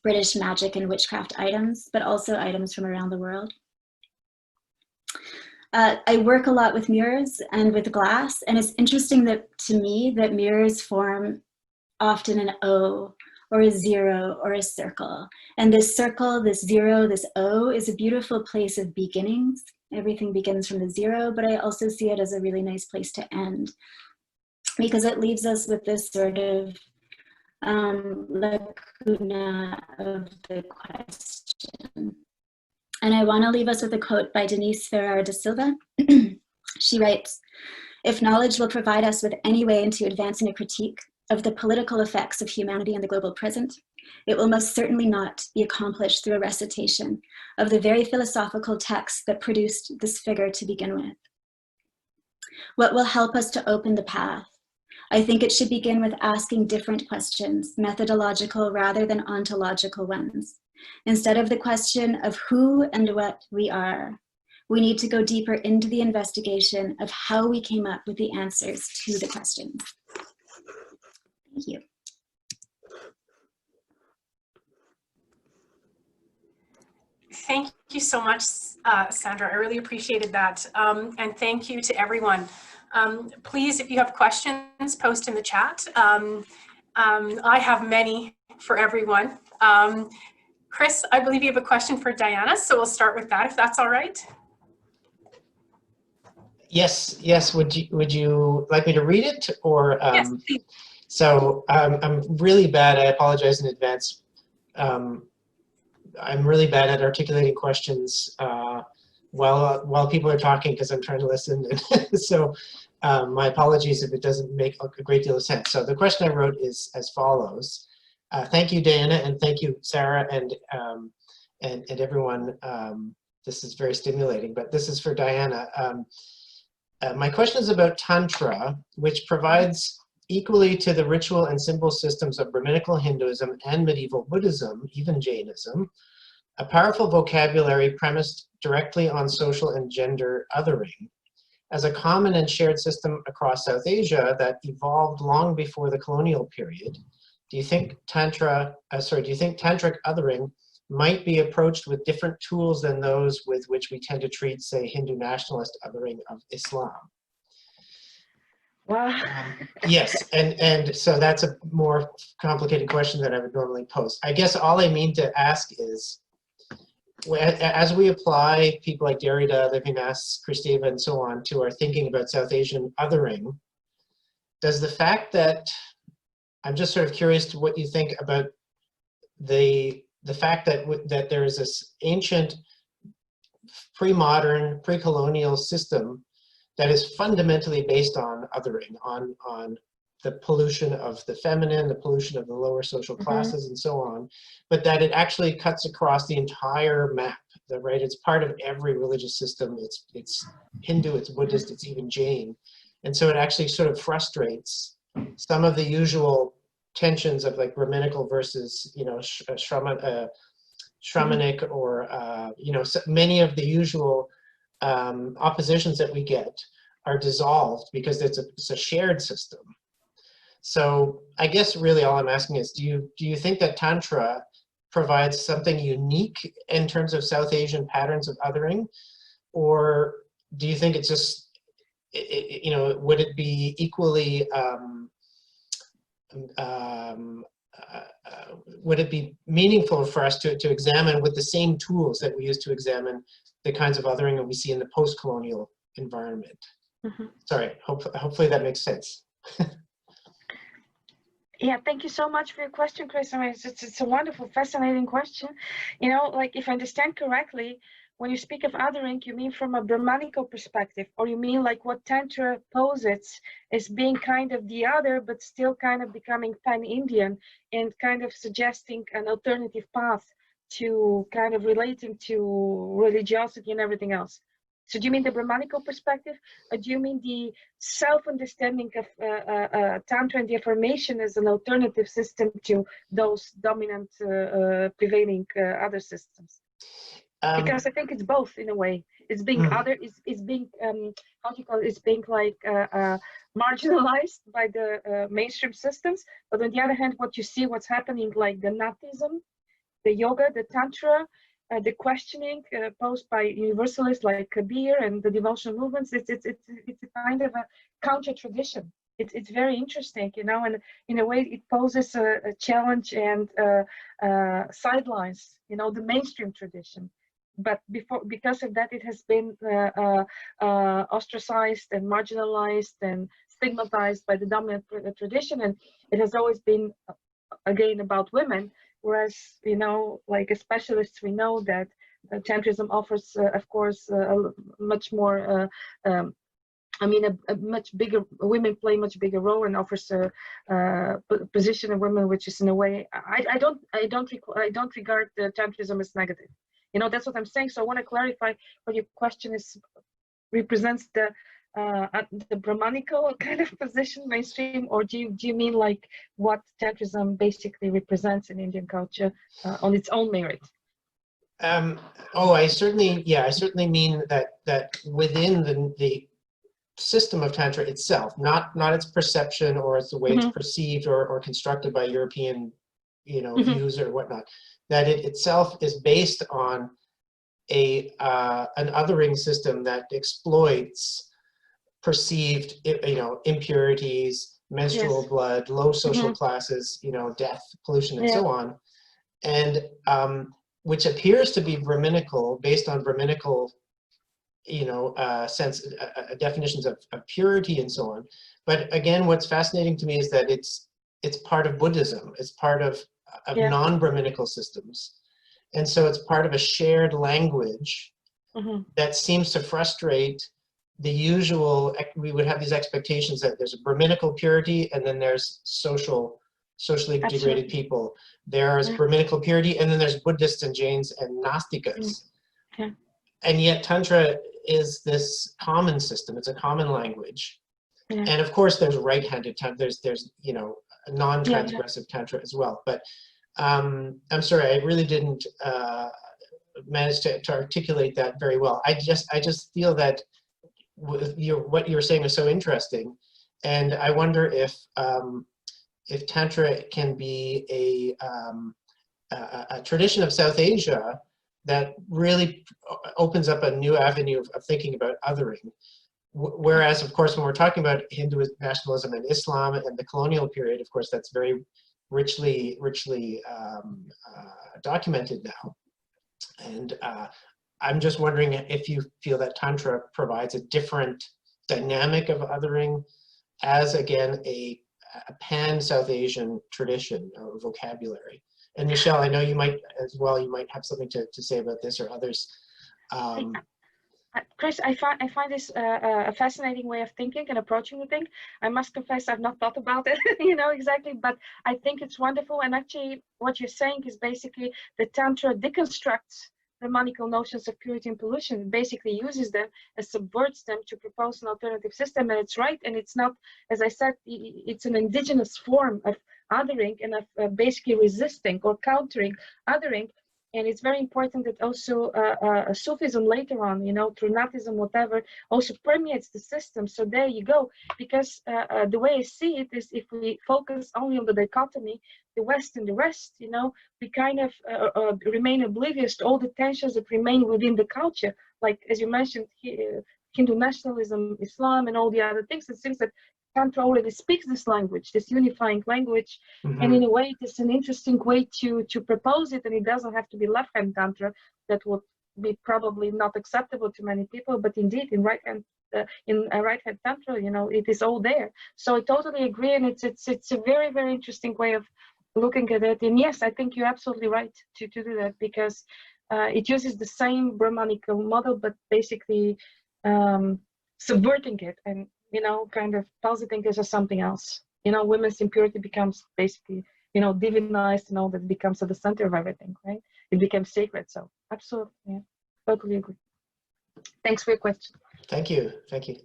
British magic and witchcraft items, but also items from around the world. I work a lot with mirrors and with glass, and it's interesting that to me that mirrors form often an O or a 0 or a circle. And this circle, this 0, this O is a beautiful place of beginnings. Everything begins from the 0, but I also see it as a really nice place to end, because it leaves us with this sort of lacuna of the question. And I want to leave us with a quote by Denise Ferrar da Silva. She writes, "If knowledge will provide us with any way into advancing a critique of the political effects of humanity in the global present, it will most certainly not be accomplished through a recitation of the very philosophical text that produced this figure to begin with. What will help us to open the path? I think it should begin with asking different questions, methodological rather than ontological ones. Instead of the question of who and what we are, we need to go deeper into the investigation of how we came up with the answers to the questions." Thank you. Thank you so much, Sandra. I really appreciated that. And thank you to everyone. Please, if you have questions, post in the chat. I have many for everyone. Chris, I believe you have a question for Diana, so we'll start with that, if that's all right. Yes. Would you like me to read it, or? Yes, please. So I'm really bad. I apologize in advance. I'm really bad at articulating questions while people are talking, because I'm trying to listen. So my apologies if it doesn't make a great deal of sense. So the question I wrote is as follows. Thank you, Diana, and thank you, Sarah, and everyone. This is very stimulating, but this is for Diana. My question is about Tantra, which provides equally to the ritual and symbol systems of Brahminical Hinduism and medieval Buddhism, even Jainism, a powerful vocabulary premised directly on social and gender othering. As a common and shared system across South Asia that evolved long before the colonial period, do you think tantric othering might be approached with different tools than those with which we tend to treat, say, Hindu nationalist othering of Islam? Wow. Yes, and so that's a more complicated question than I would normally pose. I guess all I mean to ask is, as we apply people like Derrida, Levinas, Kristeva, and so on to our thinking about South Asian othering, does the fact that, I'm just sort of curious to what you think about the fact that there is this ancient, pre-modern, pre-colonial system that is fundamentally based on othering, on the pollution of the feminine, the pollution of the lower social classes, and so on, but that it actually cuts across the entire map, right? It's part of every religious system. It's Hindu, it's Buddhist, it's even Jain. And so it actually sort of frustrates some of the usual tensions of like Brahminical versus, Shramanic, or, so many of the usual oppositions that we get are dissolved because it's a shared system. So I guess really all I'm asking is, do you think that Tantra provides something unique in terms of South Asian patterns of othering, or do you think it's just, would it be equally, would it be meaningful for us to examine with the same tools that we use to examine the kinds of othering that we see in the post-colonial environment? Sorry, hopefully that makes sense. Yeah, thank you so much for your question, Chris. I mean, it's a wonderful, fascinating question. You know, like if I understand correctly, when you speak of othering, you mean from a Brahmanical perspective, or you mean like what Tantra posits as being kind of the other, but still kind of becoming pan-Indian and kind of suggesting an alternative path to kind of relating to religiosity and everything else. So do you mean the Brahmanical perspective, or do you mean the self-understanding of Tantra and the affirmation as an alternative system to those dominant prevailing other systems? Because I think it's both in a way. It's being other, it's being, how do you call it? It's being like marginalized by the mainstream systems. But on the other hand, what you see, what's happening, like the Nazism the yoga, the tantra, the questioning posed by universalists like Kabir and the devotional movements. It's a kind of a counter tradition. It's very interesting, you know, and in a way it poses a challenge and sidelines, you know, the mainstream tradition. But because of that, it has been ostracized and marginalized and stigmatized by the dominant tradition, and it has always been again about women. Whereas, you know, like as specialists, we know that tantrism offers, of course, a much more. I mean, a much bigger, women play a much bigger role and offers a position of women, which is in a way, I don't regard the tantrism as negative. You know, that's what I'm saying. So I want to clarify what your question is, represents the Brahmanical kind of position, mainstream, or do you mean like what tantrism basically represents in Indian culture on its own merit? I certainly mean that within the system of Tantra itself, not its perception or the way it's perceived or constructed by European, you know, views or whatnot, that it itself is based on an othering system that exploits perceived, you know, impurities, menstrual blood, low social classes, you know, death, pollution, and so on, and which appears to be Brahminical, based on Brahminical, you know, definitions of purity and so on. But again, what's fascinating to me is that it's part of Buddhism. It's part of non-Brahminical systems. And so it's part of a shared language that seems to frustrate the usual. We would have these expectations that there's a Brahminical purity and then there's socially degraded people. There's Brahminical purity and then there's Buddhists and Jains and Nastikas. And yet Tantra is this common system. It's a common language. And of course there's right-handed Tantra. There's you know, non-transgressive Tantra as well. But I'm sorry, I really didn't manage to articulate that very well. I just feel that what you're saying is so interesting, and I wonder if Tantra can be a tradition of South Asia that really opens up a new avenue of thinking about othering. Whereas, of course, when we're talking about Hindu nationalism and Islam and the colonial period, of course, that's very richly documented now. And I'm just wondering if you feel that Tantra provides a different dynamic of othering as, again, a pan-South Asian tradition or vocabulary. And Michel, I know you might as well, you might have something to say about this or others. Chris, I find this a fascinating way of thinking and approaching the thing. I must confess I've not thought about it, you know, exactly, but I think it's wonderful. And actually what you're saying is basically the Tantra deconstructs the Brahmanical notions of purity and pollution. It basically uses them and subverts them to propose an alternative system. And it's right. And it's not, as I said, it's an indigenous form of othering and of basically resisting or countering othering. And it's very important that also Sufism later on, you know, through Nazism, whatever, also permeates the system. So there you go. Because the way I see it is, if we focus only on the dichotomy, the West and the rest, you know, we kind of remain oblivious to all the tensions that remain within the culture. Like, as you mentioned, Hindu nationalism, Islam, and all the other things. It seems that Tantra already speaks this language, this unifying language, and in a way it is an interesting way to propose it, and it doesn't have to be left-hand Tantra. That would be probably not acceptable to many people, but indeed in right-hand right-hand Tantra, you know, it is all there. So I totally agree, and it's a very, very interesting way of looking at it. And yes, I think you're absolutely right to do that, because it uses the same Brahmanical model, but basically subverting it and, you know, kind of positing it as something else. You know, women's impurity becomes basically, you know, divinized and all that, becomes at the center of everything, right? It becomes sacred. So absolutely, yeah, totally agree. Thanks for your question. Thank you. Thank you.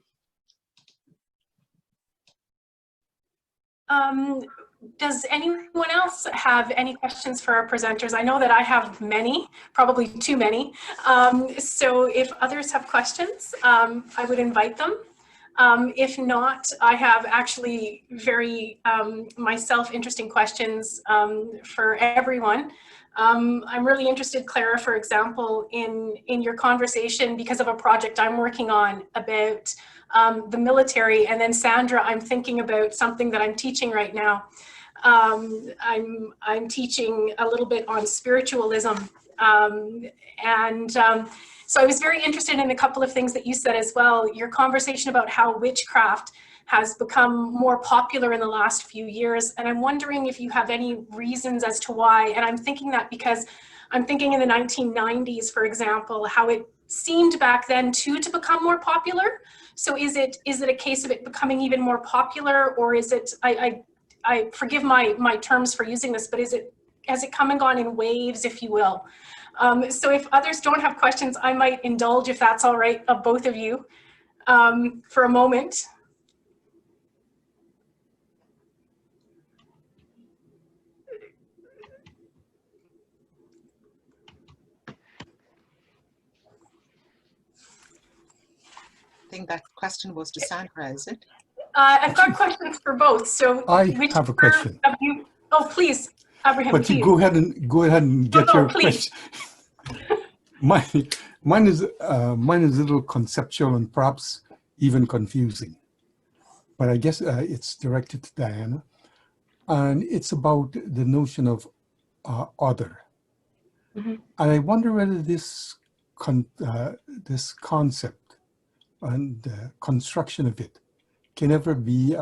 Does anyone else have any questions for our presenters? I know that I have many, probably too many. So if others have questions, I would invite them. If not, I have actually very myself interesting questions for everyone. I'm really interested, Clara, for example, in your conversation because of a project I'm working on about the military, and then Sandra, I'm thinking about something that I'm teaching right now. I'm teaching a little bit on spiritualism, so I was very interested in a couple of things that you said as well. Your conversation about how witchcraft has become more popular in the last few years. And I'm wondering if you have any reasons as to why. And I'm thinking that because I'm thinking in the 1990s, for example, how it seemed back then too to become more popular. So is it a case of it becoming even more popular, or is it, I forgive my terms for using this, but has it come and gone in waves, if you will? So if others don't have questions, I might indulge, if that's all right, of both of you for a moment. I think that question was to Sandra, is it? I've got questions for both. So I have a question. Oh, please, Abraham. But please. you go ahead and get your please. question. Mine is a little conceptual and perhaps even confusing. But I guess it's directed to Diana, and it's about the notion of other. Mm-hmm. And I wonder whether this concept and construction of it can ever be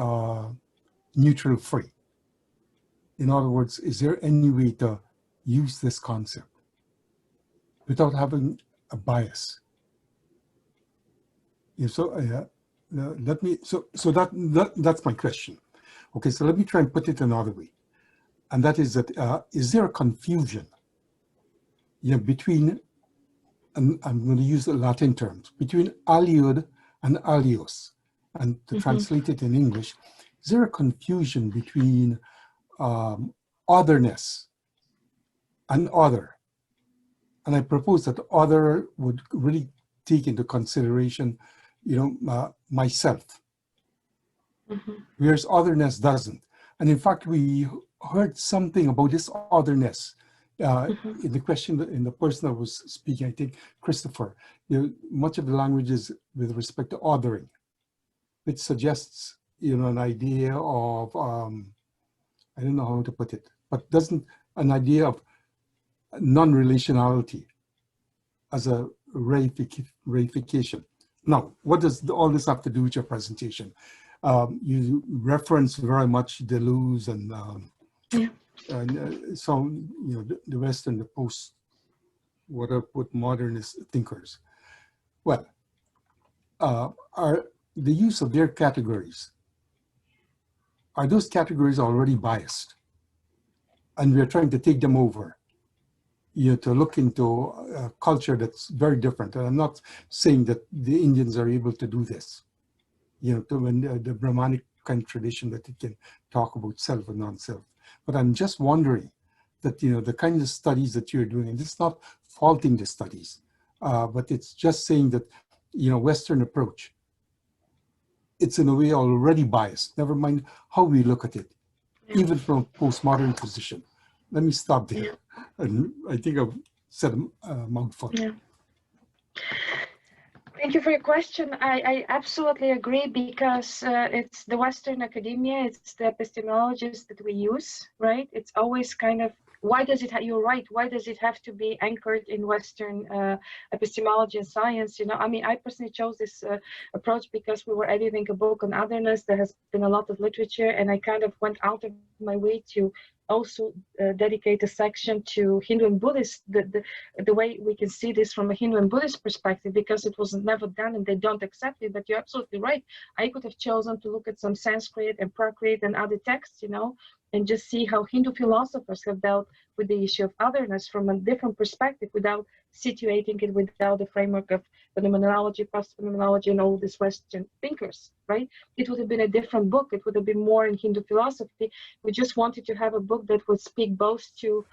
neutral free. In other words, is there any way to use this concept without having a bias? Yeah, so that's my question. Okay, so let me try and put it another way, and that is that is there a confusion, between, and I'm going to use the Latin terms, between aliud and alios, and to translate it in English, is there a confusion between otherness and other? And I propose that other would really take into consideration, myself, whereas otherness doesn't. And in fact, we heard something about this otherness in the question, in the person that was speaking, I think Christopher. Much of the language is with respect to othering, which suggests, an idea of, I don't know how to put it, but doesn't an idea of non-relationality as a reification. Now, what does all this have to do with your presentation? You reference very much Deleuze and some, the West and the post, modernist thinkers. Well, are the use of their categories, are those categories already biased? And we're trying to take them over, to look into a culture that's very different. And I'm not saying that the Indians are able to do this, when the Brahmanic kind of tradition that it can talk about self and non-self. But I'm just wondering that, the kind of studies that you're doing, and this is not faulting the studies, but it's just saying that, Western approach, it's in a way already biased, never mind how we look at it, even from a postmodern position. Let me stop there. And I think I've said a mouthful. Yeah. Thank you for your question. I absolutely agree, because it's the Western academia, it's the epistemologies that we use, right? It's always kind of, why does it, you're right, why does it have to be anchored in Western epistemology and science? I personally chose this approach because we were editing a book on otherness. There has been a lot of literature, and I kind of went out of my way to also dedicate a section to Hindu and Buddhist, the way we can see this from a Hindu and Buddhist perspective, because it was never done and they don't accept it. But you're absolutely right. I could have chosen to look at some Sanskrit and Prakrit and other texts, and just see how Hindu philosophers have dealt with the issue of otherness from a different perspective, without situating it without the framework of phenomenology, post-phenomenology, and all these Western thinkers, right? It would have been a different book. It would have been more in Hindu philosophy. We just wanted to have a book that would speak both to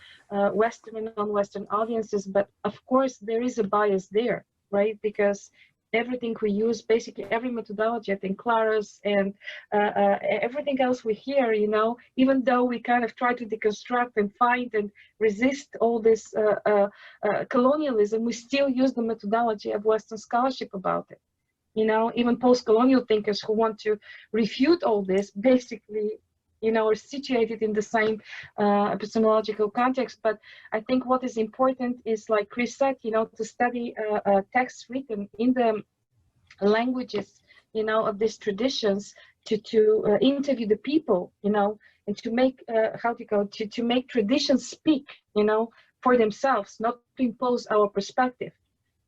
Western and non-Western audiences. But of course, there is a bias there, right? Because everything we use, basically every methodology, I think Clara's and everything else we hear, you know, even though we kind of try to deconstruct and find and resist all this colonialism, we still use the methodology of Western scholarship about it. You know, even post-colonial thinkers who want to refute all this basically, you know, are situated in the same epistemological context. But I think what is important is, like Chris said, you know, to study texts written in the languages, you know, of these traditions, to interview the people, you know, and to make, to make traditions speak, you know, for themselves, not to impose our perspective.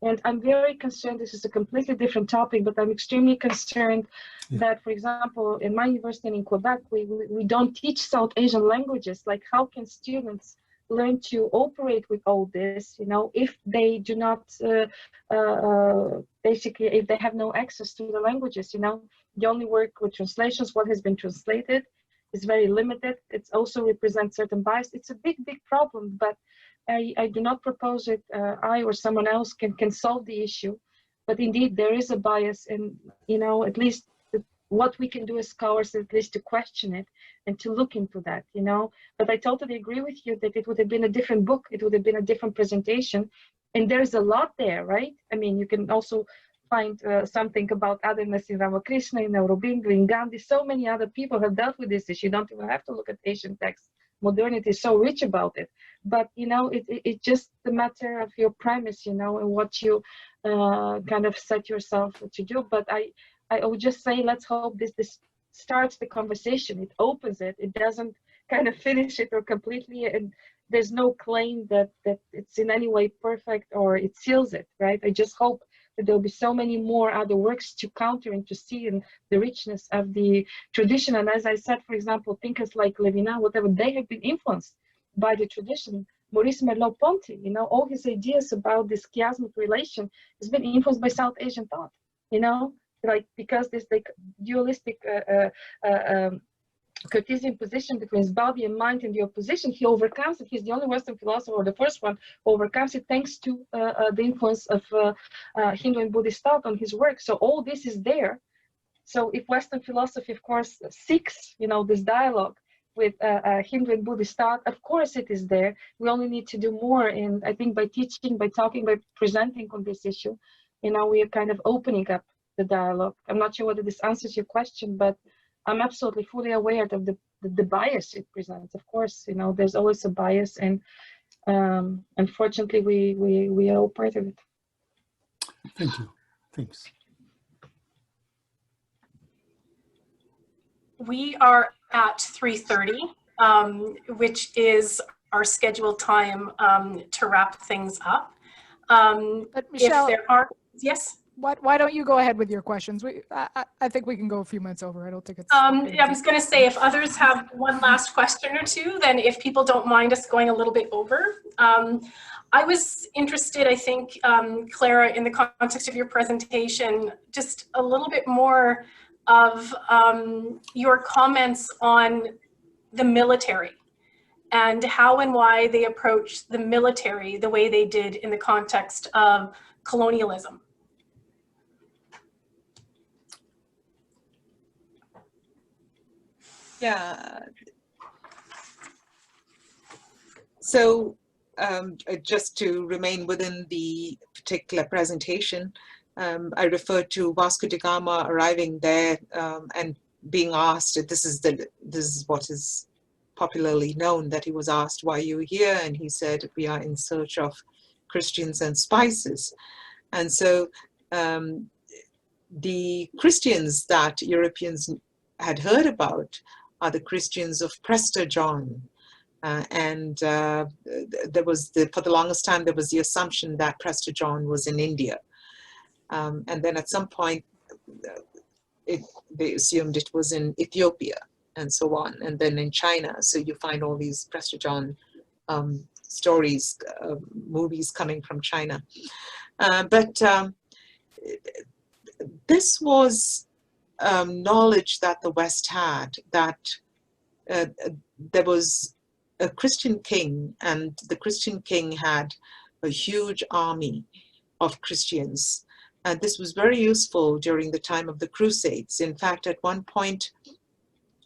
And I'm very concerned, this is a completely different topic, but I'm extremely concerned that, for example, in my university in Quebec, we don't teach South Asian languages. Like, how can students learn to operate with all this, you know, if they do not, basically, if they have no access to the languages, you know? They only work with translations. What has been translated is very limited. It also represents certain bias. It's a big, big problem, but I do not propose it. I or someone else can solve the issue, but indeed there is a bias, and you know, at least what we can do as scholars, at least to question it and to look into that, you know. But I totally agree with you that it would have been a different book, it would have been a different presentation, and there's a lot there, right? I mean, you can also find something about otherness in Ramakrishna, in Aurobindo, in Gandhi. So many other people have dealt with this issue. You don't even have to look at Asian texts. Modernity is so rich about it, but you know, it's just the matter of your premise, you know, and what you kind of set yourself to do. But I would just say, let's hope this starts the conversation. It opens it. It doesn't kind of finish it or completely. And there's no claim that it's in any way perfect or it seals it, right? I just hope that there'll be so many more other works to counter and to see in the richness of the tradition. And as I said, for example, thinkers like Levinas, whatever, they have been influenced by the tradition. Maurice Merleau-Ponty, you know, all his ideas about this chiasmic relation has been influenced by South Asian thought, you know, like, because this like dualistic Cartesian position between his body and mind in the opposition, he overcomes it. He's the only Western philosopher, or the first one, who overcomes it thanks to the influence of Hindu and Buddhist thought on his work. So all this is there. So if Western philosophy, of course, seeks, you know, this dialogue with Hindu and Buddhist thought, of course it is there. We only need to do more. And I think by teaching, by talking, by presenting on this issue, you know, we are kind of opening up the dialogue. I'm not sure whether this answers your question, but I'm absolutely fully aware of the bias it presents. Of course, you know, there's always a bias, and unfortunately, we are all part of it. Thank you. Thanks. We are at 3:30, which is our scheduled time to wrap things up. But Michel, if there are, yes? Why don't you go ahead with your questions? I think we can go a few minutes over. I don't think it's... I was going to say, if others have one last question or two, then if people don't mind us going a little bit over. I was interested, I think, Clara, in the context of your presentation, just a little bit more of your comments on the military and how and why they approached the military the way they did in the context of colonialism. Yeah. So just to remain within the particular presentation, I referred to Vasco da Gama arriving there and being asked, this is what is popularly known, that he was asked, why are you here? And he said, we are in search of Christians and spices. And so the Christians that Europeans had heard about are the Christians of Prester John. There was, for the longest time, there was the assumption that Prester John was in India. And then at some point, they assumed it was in Ethiopia and so on, and then in China. So you find all these Prester John stories, movies coming from China. This was knowledge that the West had, that there was a Christian king, and the Christian king had a huge army of Christians And this was very useful during the time of the Crusades. In fact, at one point,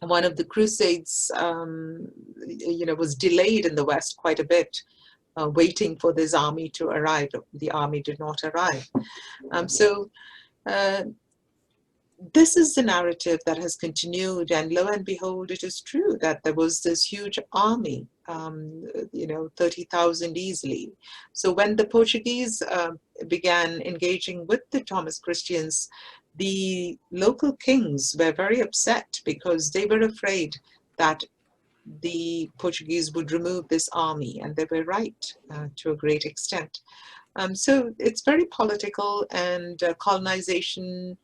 one of the Crusades, was delayed in the West quite a bit, waiting for this army to arrive. The army did not arrive. This is the narrative that has continued, and lo and behold, it is true that there was this huge army, 30,000 easily. So when the Portuguese began engaging with the Thomas Christians, the local kings were very upset because they were afraid that the Portuguese would remove this army, and they were right to a great extent. So it's very political, and colonization,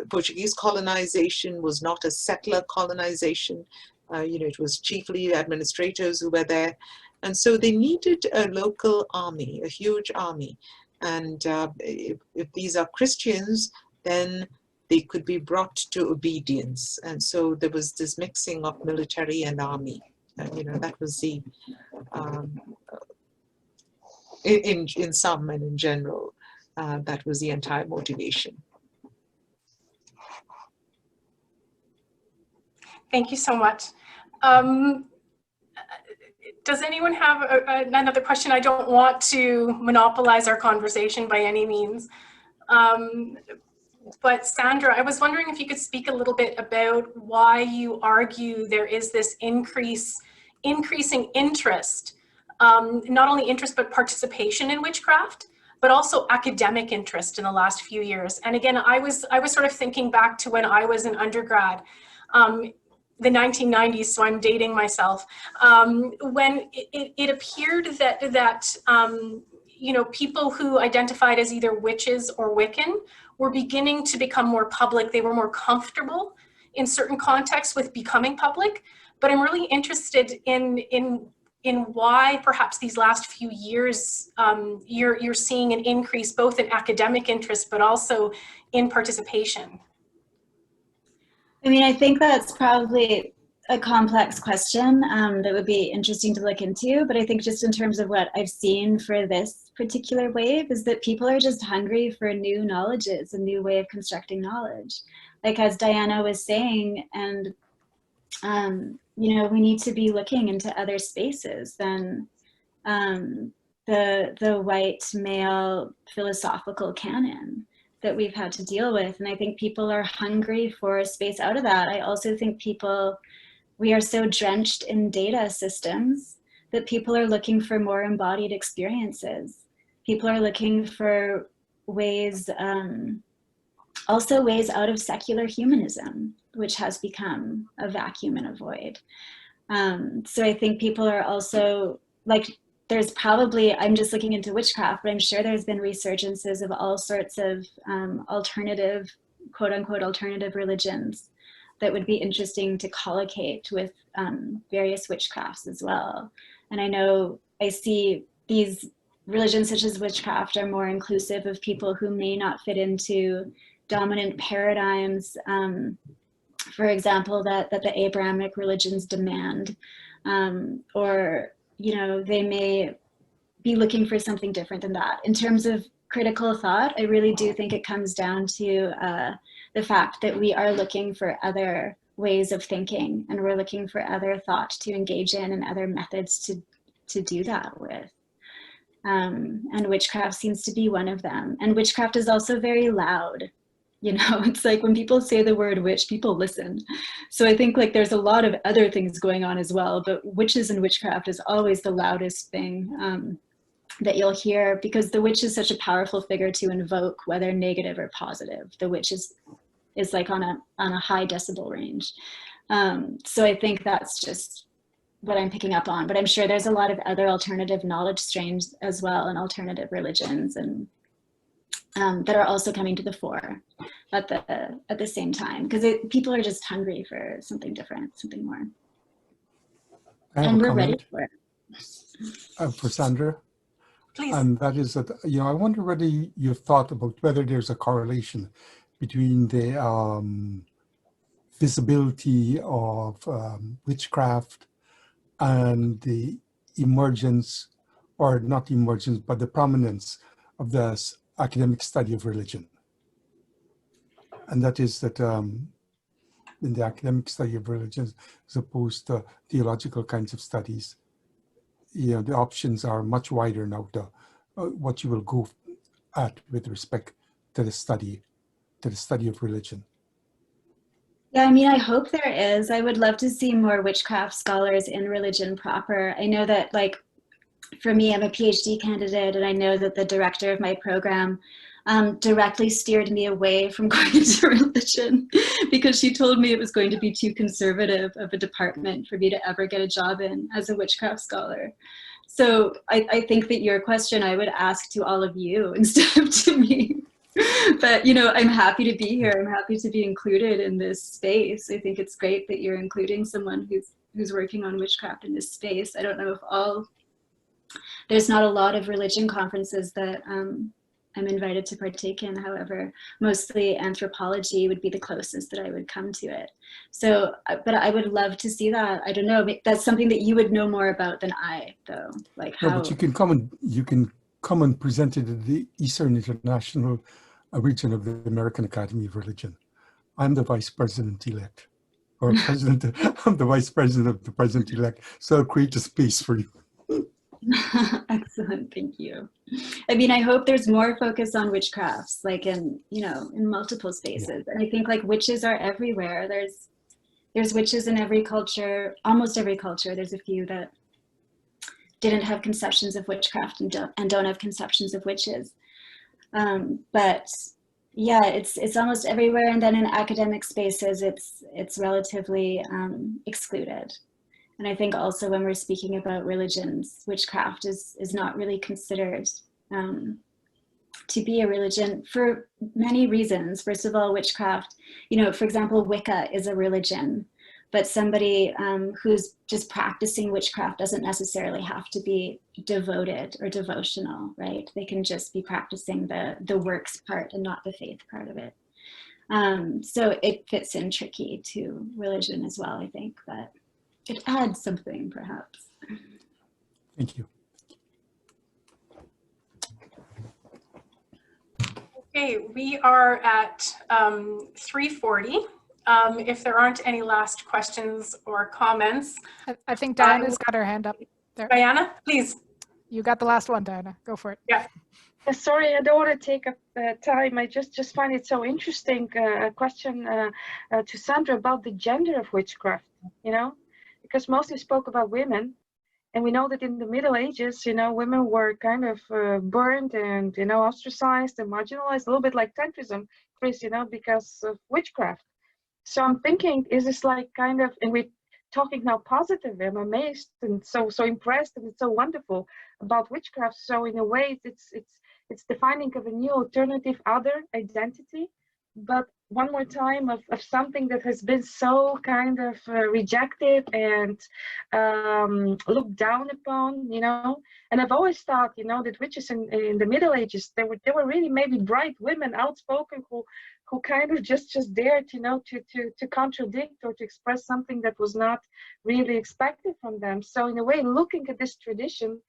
Portuguese colonization was not a settler colonization. It was chiefly administrators who were there. And so they needed a local army, a huge army. And if these are Christians, then they could be brought to obedience. And so there was this mixing of military and army. That was the, in sum and in general, that was the entire motivation. Thank you so much. Does anyone have another question? I don't want to monopolize our conversation by any means. But Sandra, I was wondering if you could speak a little bit about why you argue there is this increasing interest, not only interest, but participation in witchcraft, but also academic interest in the last few years. And again, I was sort of thinking back to when I was an undergrad, the 1990s, so I'm dating myself, when it appeared that people who identified as either witches or Wiccan were beginning to become more public. They were more comfortable in certain contexts with becoming public. But I'm really interested in why perhaps these last few years you're seeing an increase both in academic interest but also in participation. I mean, I think that's probably a complex question that would be interesting to look into, but I think just in terms of what I've seen for this particular wave is that people are just hungry for new knowledges, a new way of constructing knowledge. Like as Diana was saying, and we need to be looking into other spaces than the white male philosophical canon that we've had to deal with. And I think people are hungry for a space out of that. I also think we are so drenched in data systems that people are looking for more embodied experiences. People are looking for ways, also ways out of secular humanism, which has become a vacuum and a void. So I think people are also there's probably, I'm just looking into witchcraft, but I'm sure there's been resurgences of all sorts of alternative, quote unquote, alternative religions that would be interesting to collocate with various witchcrafts as well. And I know I see these religions such as witchcraft are more inclusive of people who may not fit into dominant paradigms, for example, that the Abrahamic religions demand, or they may be looking for something different than that. In terms of critical thought, I really do think it comes down to the fact that we are looking for other ways of thinking, and we're looking for other thought to engage in and other methods to do that with. And witchcraft seems to be one of them. And witchcraft is also very loud. It's like when people say the word witch, people listen. So I think there's a lot of other things going on as well, but witches and witchcraft is always the loudest thing that you'll hear, because the witch is such a powerful figure to invoke, whether negative or positive. The witch is like on a high decibel range. So I think that's just what I'm picking up on, but I'm sure there's a lot of other alternative knowledge strains as well, and alternative religions, and that are also coming to the fore at the same time, because people are just hungry for something different, something more. And we're ready for it. For Sandra. Please. And that is that, I wonder whether you've thought about whether there's a correlation between the visibility of witchcraft and the emergence, or not emergence, but the prominence of the academic study of religion. And that is that in the academic study of religion, as opposed to theological kinds of studies, the options are much wider now to what you will go at with respect to the study of religion. Yeah, I mean, I hope there is. I would love to see more witchcraft scholars in religion proper. I know that, like, for me, I'm a PhD candidate, and I know that the director of my program directly steered me away from going into religion because she told me it was going to be too conservative of a department for me to ever get a job in as a witchcraft scholar. So I think that your question I would ask to all of you instead of to me. But, you know, I'm happy to be here. I'm happy to be included in this space. I think it's great that you're including someone who's working on witchcraft in this space. I don't know if there's not a lot of religion conferences that I'm invited to partake in. However, mostly anthropology would be the closest that I would come to it. So, but I would love to see that. I don't know, that's something that you would know more about than I, though. Like how. No, but you can come and present it at the Eastern International region of the American Academy of Religion. I'm the vice president-elect, or president. I'm the vice president of the president-elect. So I'll create a space for you. Excellent, thank you. I mean, I hope there's more focus on witchcrafts, like in multiple spaces. Yeah. And I think like witches are everywhere. There's witches in every culture, almost every culture. There's a few that didn't have conceptions of witchcraft and don't have conceptions of witches. But yeah, it's almost everywhere. And then in academic spaces, it's relatively excluded. And I think also when we're speaking about religions, witchcraft is not really considered to be a religion for many reasons. First of all, witchcraft, for example, Wicca is a religion, but somebody who's just practicing witchcraft doesn't necessarily have to be devoted or devotional, right? They can just be practicing the works part and not the faith part of it. So it fits in tricky to religion as well, I think, but it adds something, perhaps. Thank you. Okay, we are at 3:40. If there aren't any last questions or comments. I think Diana's got her hand up there. Diana, please. You got the last one, Diana. Go for it. Yeah. Sorry, I don't want to take up time. I just find it so interesting. A question to Sandra about the gender of witchcraft, because mostly spoke about women. And we know that in the Middle Ages, women were kind of burned and, ostracized and marginalized, a little bit like tantrism, Chris, because of witchcraft. So I'm thinking, is this like kind of, and we're talking now positive, I'm amazed and so impressed, and it's so wonderful about witchcraft. So in a way, it's the finding of a new alternative other identity, but one more time of something that has been so kind of rejected and looked down upon, And I've always thought, that witches in the Middle Ages, they were really maybe bright women, outspoken, who kind of just dared, to contradict or to express something that was not really expected from them. So in a way, looking at this tradition,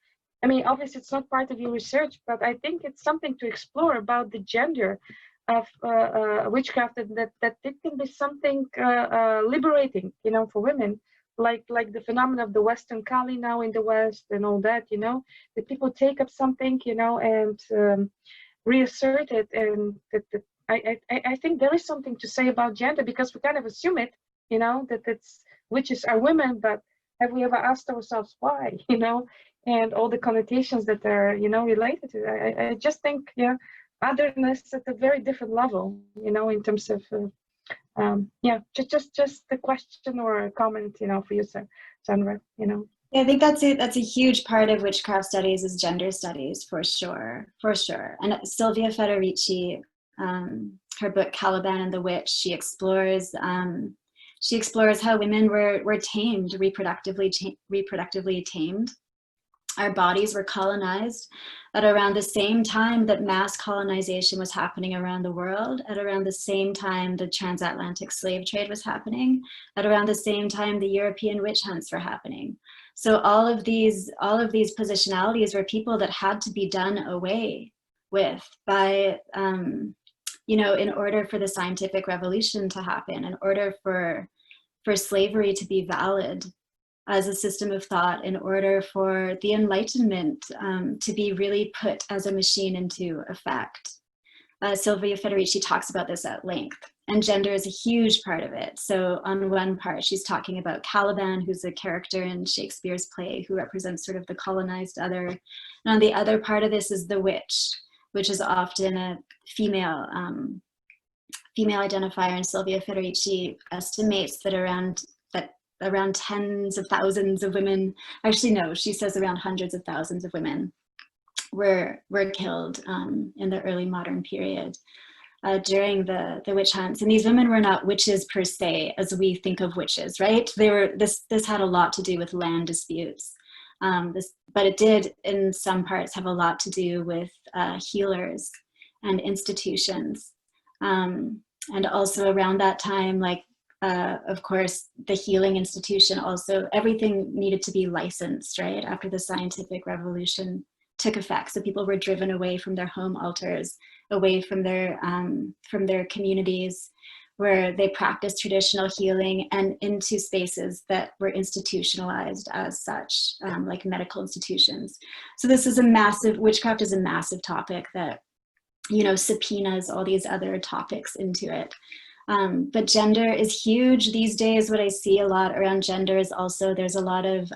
I mean, obviously it's not part of your research, but I think it's something to explore about the gender of witchcraft, that it can be something liberating, for women, like the phenomenon of the Western Kali now in the West and all that, that people take up something, and reassert it, and that I think there is something to say about gender, because we kind of assume it, that it's witches are women, but have we ever asked ourselves why, and all the connotations that are, related to it. I just think, otherness at a very different level, in terms of, just the question or a comment, for you, Sandra, Yeah, I think that's a huge part of witchcraft studies is gender studies, for sure. And Silvia Federici, her book Caliban and the Witch, she explores how women were tamed, reproductively tamed. Our bodies were colonized at around the same time that mass colonization was happening around the world, at around the same time the transatlantic slave trade was happening, at around the same time the European witch hunts were happening. So all of these positionalities were people that had to be done away with by, you know, in order for the scientific revolution to happen, in order for slavery to be valid as a system of thought, in order for the Enlightenment to be really put as a machine into effect. Silvia Federici talks about this at length, and gender is a huge part of it. So on one part, she's talking about Caliban, who's a character in Shakespeare's play who represents sort of the colonized other. And on the other part of this is the witch, which is often a female identifier, and Silvia Federici estimates that around tens of thousands of women, actually no, she says around hundreds of thousands of women were killed in the early modern period during the witch hunts. And these women were not witches per se, as we think of witches, right? They were, this had a lot to do with land disputes. But it did in some parts have a lot to do with healers and institutions. And also around that time, like, of course, the healing institution also, everything needed to be licensed, right? After the scientific revolution took effect. So people were driven away from their home altars, away from their communities where they practiced traditional healing, and into spaces that were institutionalized as such, like medical institutions. So this is a massive, witchcraft is a massive topic that, you know, subpoenas all these other topics into it. But gender is huge these days. What I see a lot around gender is also there's a lot of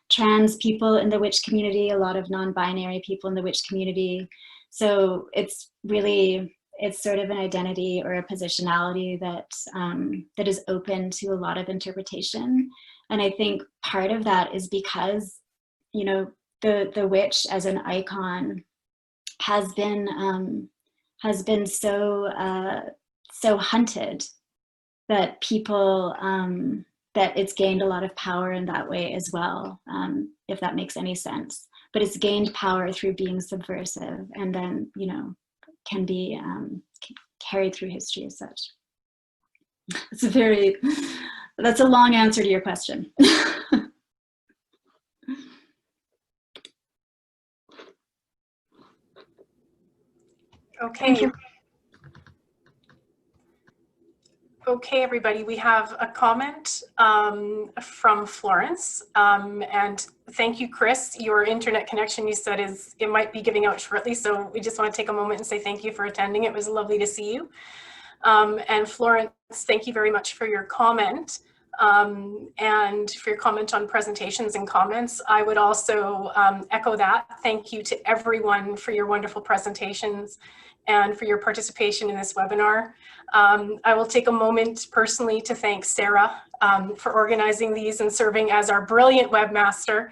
trans people in the witch community, a lot of non-binary people in the witch community. So it's really, it's sort of an identity or a positionality that that is open to a lot of interpretation. And I think part of that is because, you know, the witch as an icon has been so hunted that people, that it's gained a lot of power in that way as well, if that makes any sense. But it's gained power through being subversive, and then, you know, can be carried through history as such. It's a very, that's a long answer to your question. Okay. Thank you. Okay, everybody, we have a comment from Florence, and thank you, Chris. Your internet connection, you said, it might be giving out shortly, so we just want to take a moment and say thank you for attending. It was lovely to see you. And Florence, thank you very much for your comment, and for your comment on presentations and comments. I would also echo that. Thank you to everyone for your wonderful presentations and for your participation in this webinar. I will take a moment personally to thank Sarah for organizing these and serving as our brilliant webmaster,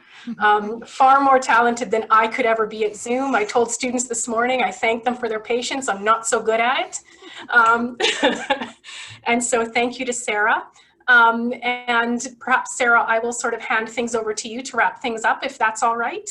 far more talented than I could ever be at Zoom. I told students this morning, I thank them for their patience. I'm not so good at it. And so thank you to Sarah. And perhaps, Sarah, I will sort of hand things over to you to wrap things up, if that's all right.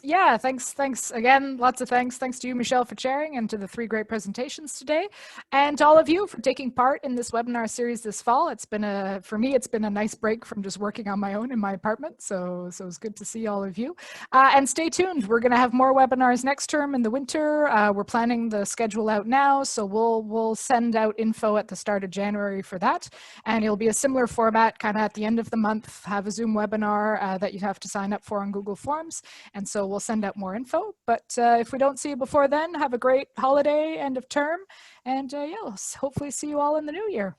Yeah, thanks again. Lots of thanks. Thanks to you, Michelle, for chairing, and to the 3 great presentations today, and to all of you for taking part in this webinar series this fall. It's been for me, it's been a nice break from just working on my own in my apartment. So it's good to see all of you. And stay tuned. We're going to have more webinars next term in the winter. We're planning the schedule out now, so we'll send out info at the start of January for that. And it'll be a similar format, kind of at the end of the month, have a Zoom webinar that you have to sign up for on Google Forms. And so we'll send out more info, but if we don't see you before then, have a great holiday, end of term, and yeah, we'll hopefully see you all in the new year.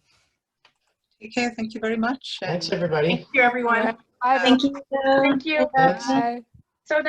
Take care. Thank you very much. Thanks, everybody. Thank you, everyone. Bye. Thank you. Thank you. Thanks. Bye. So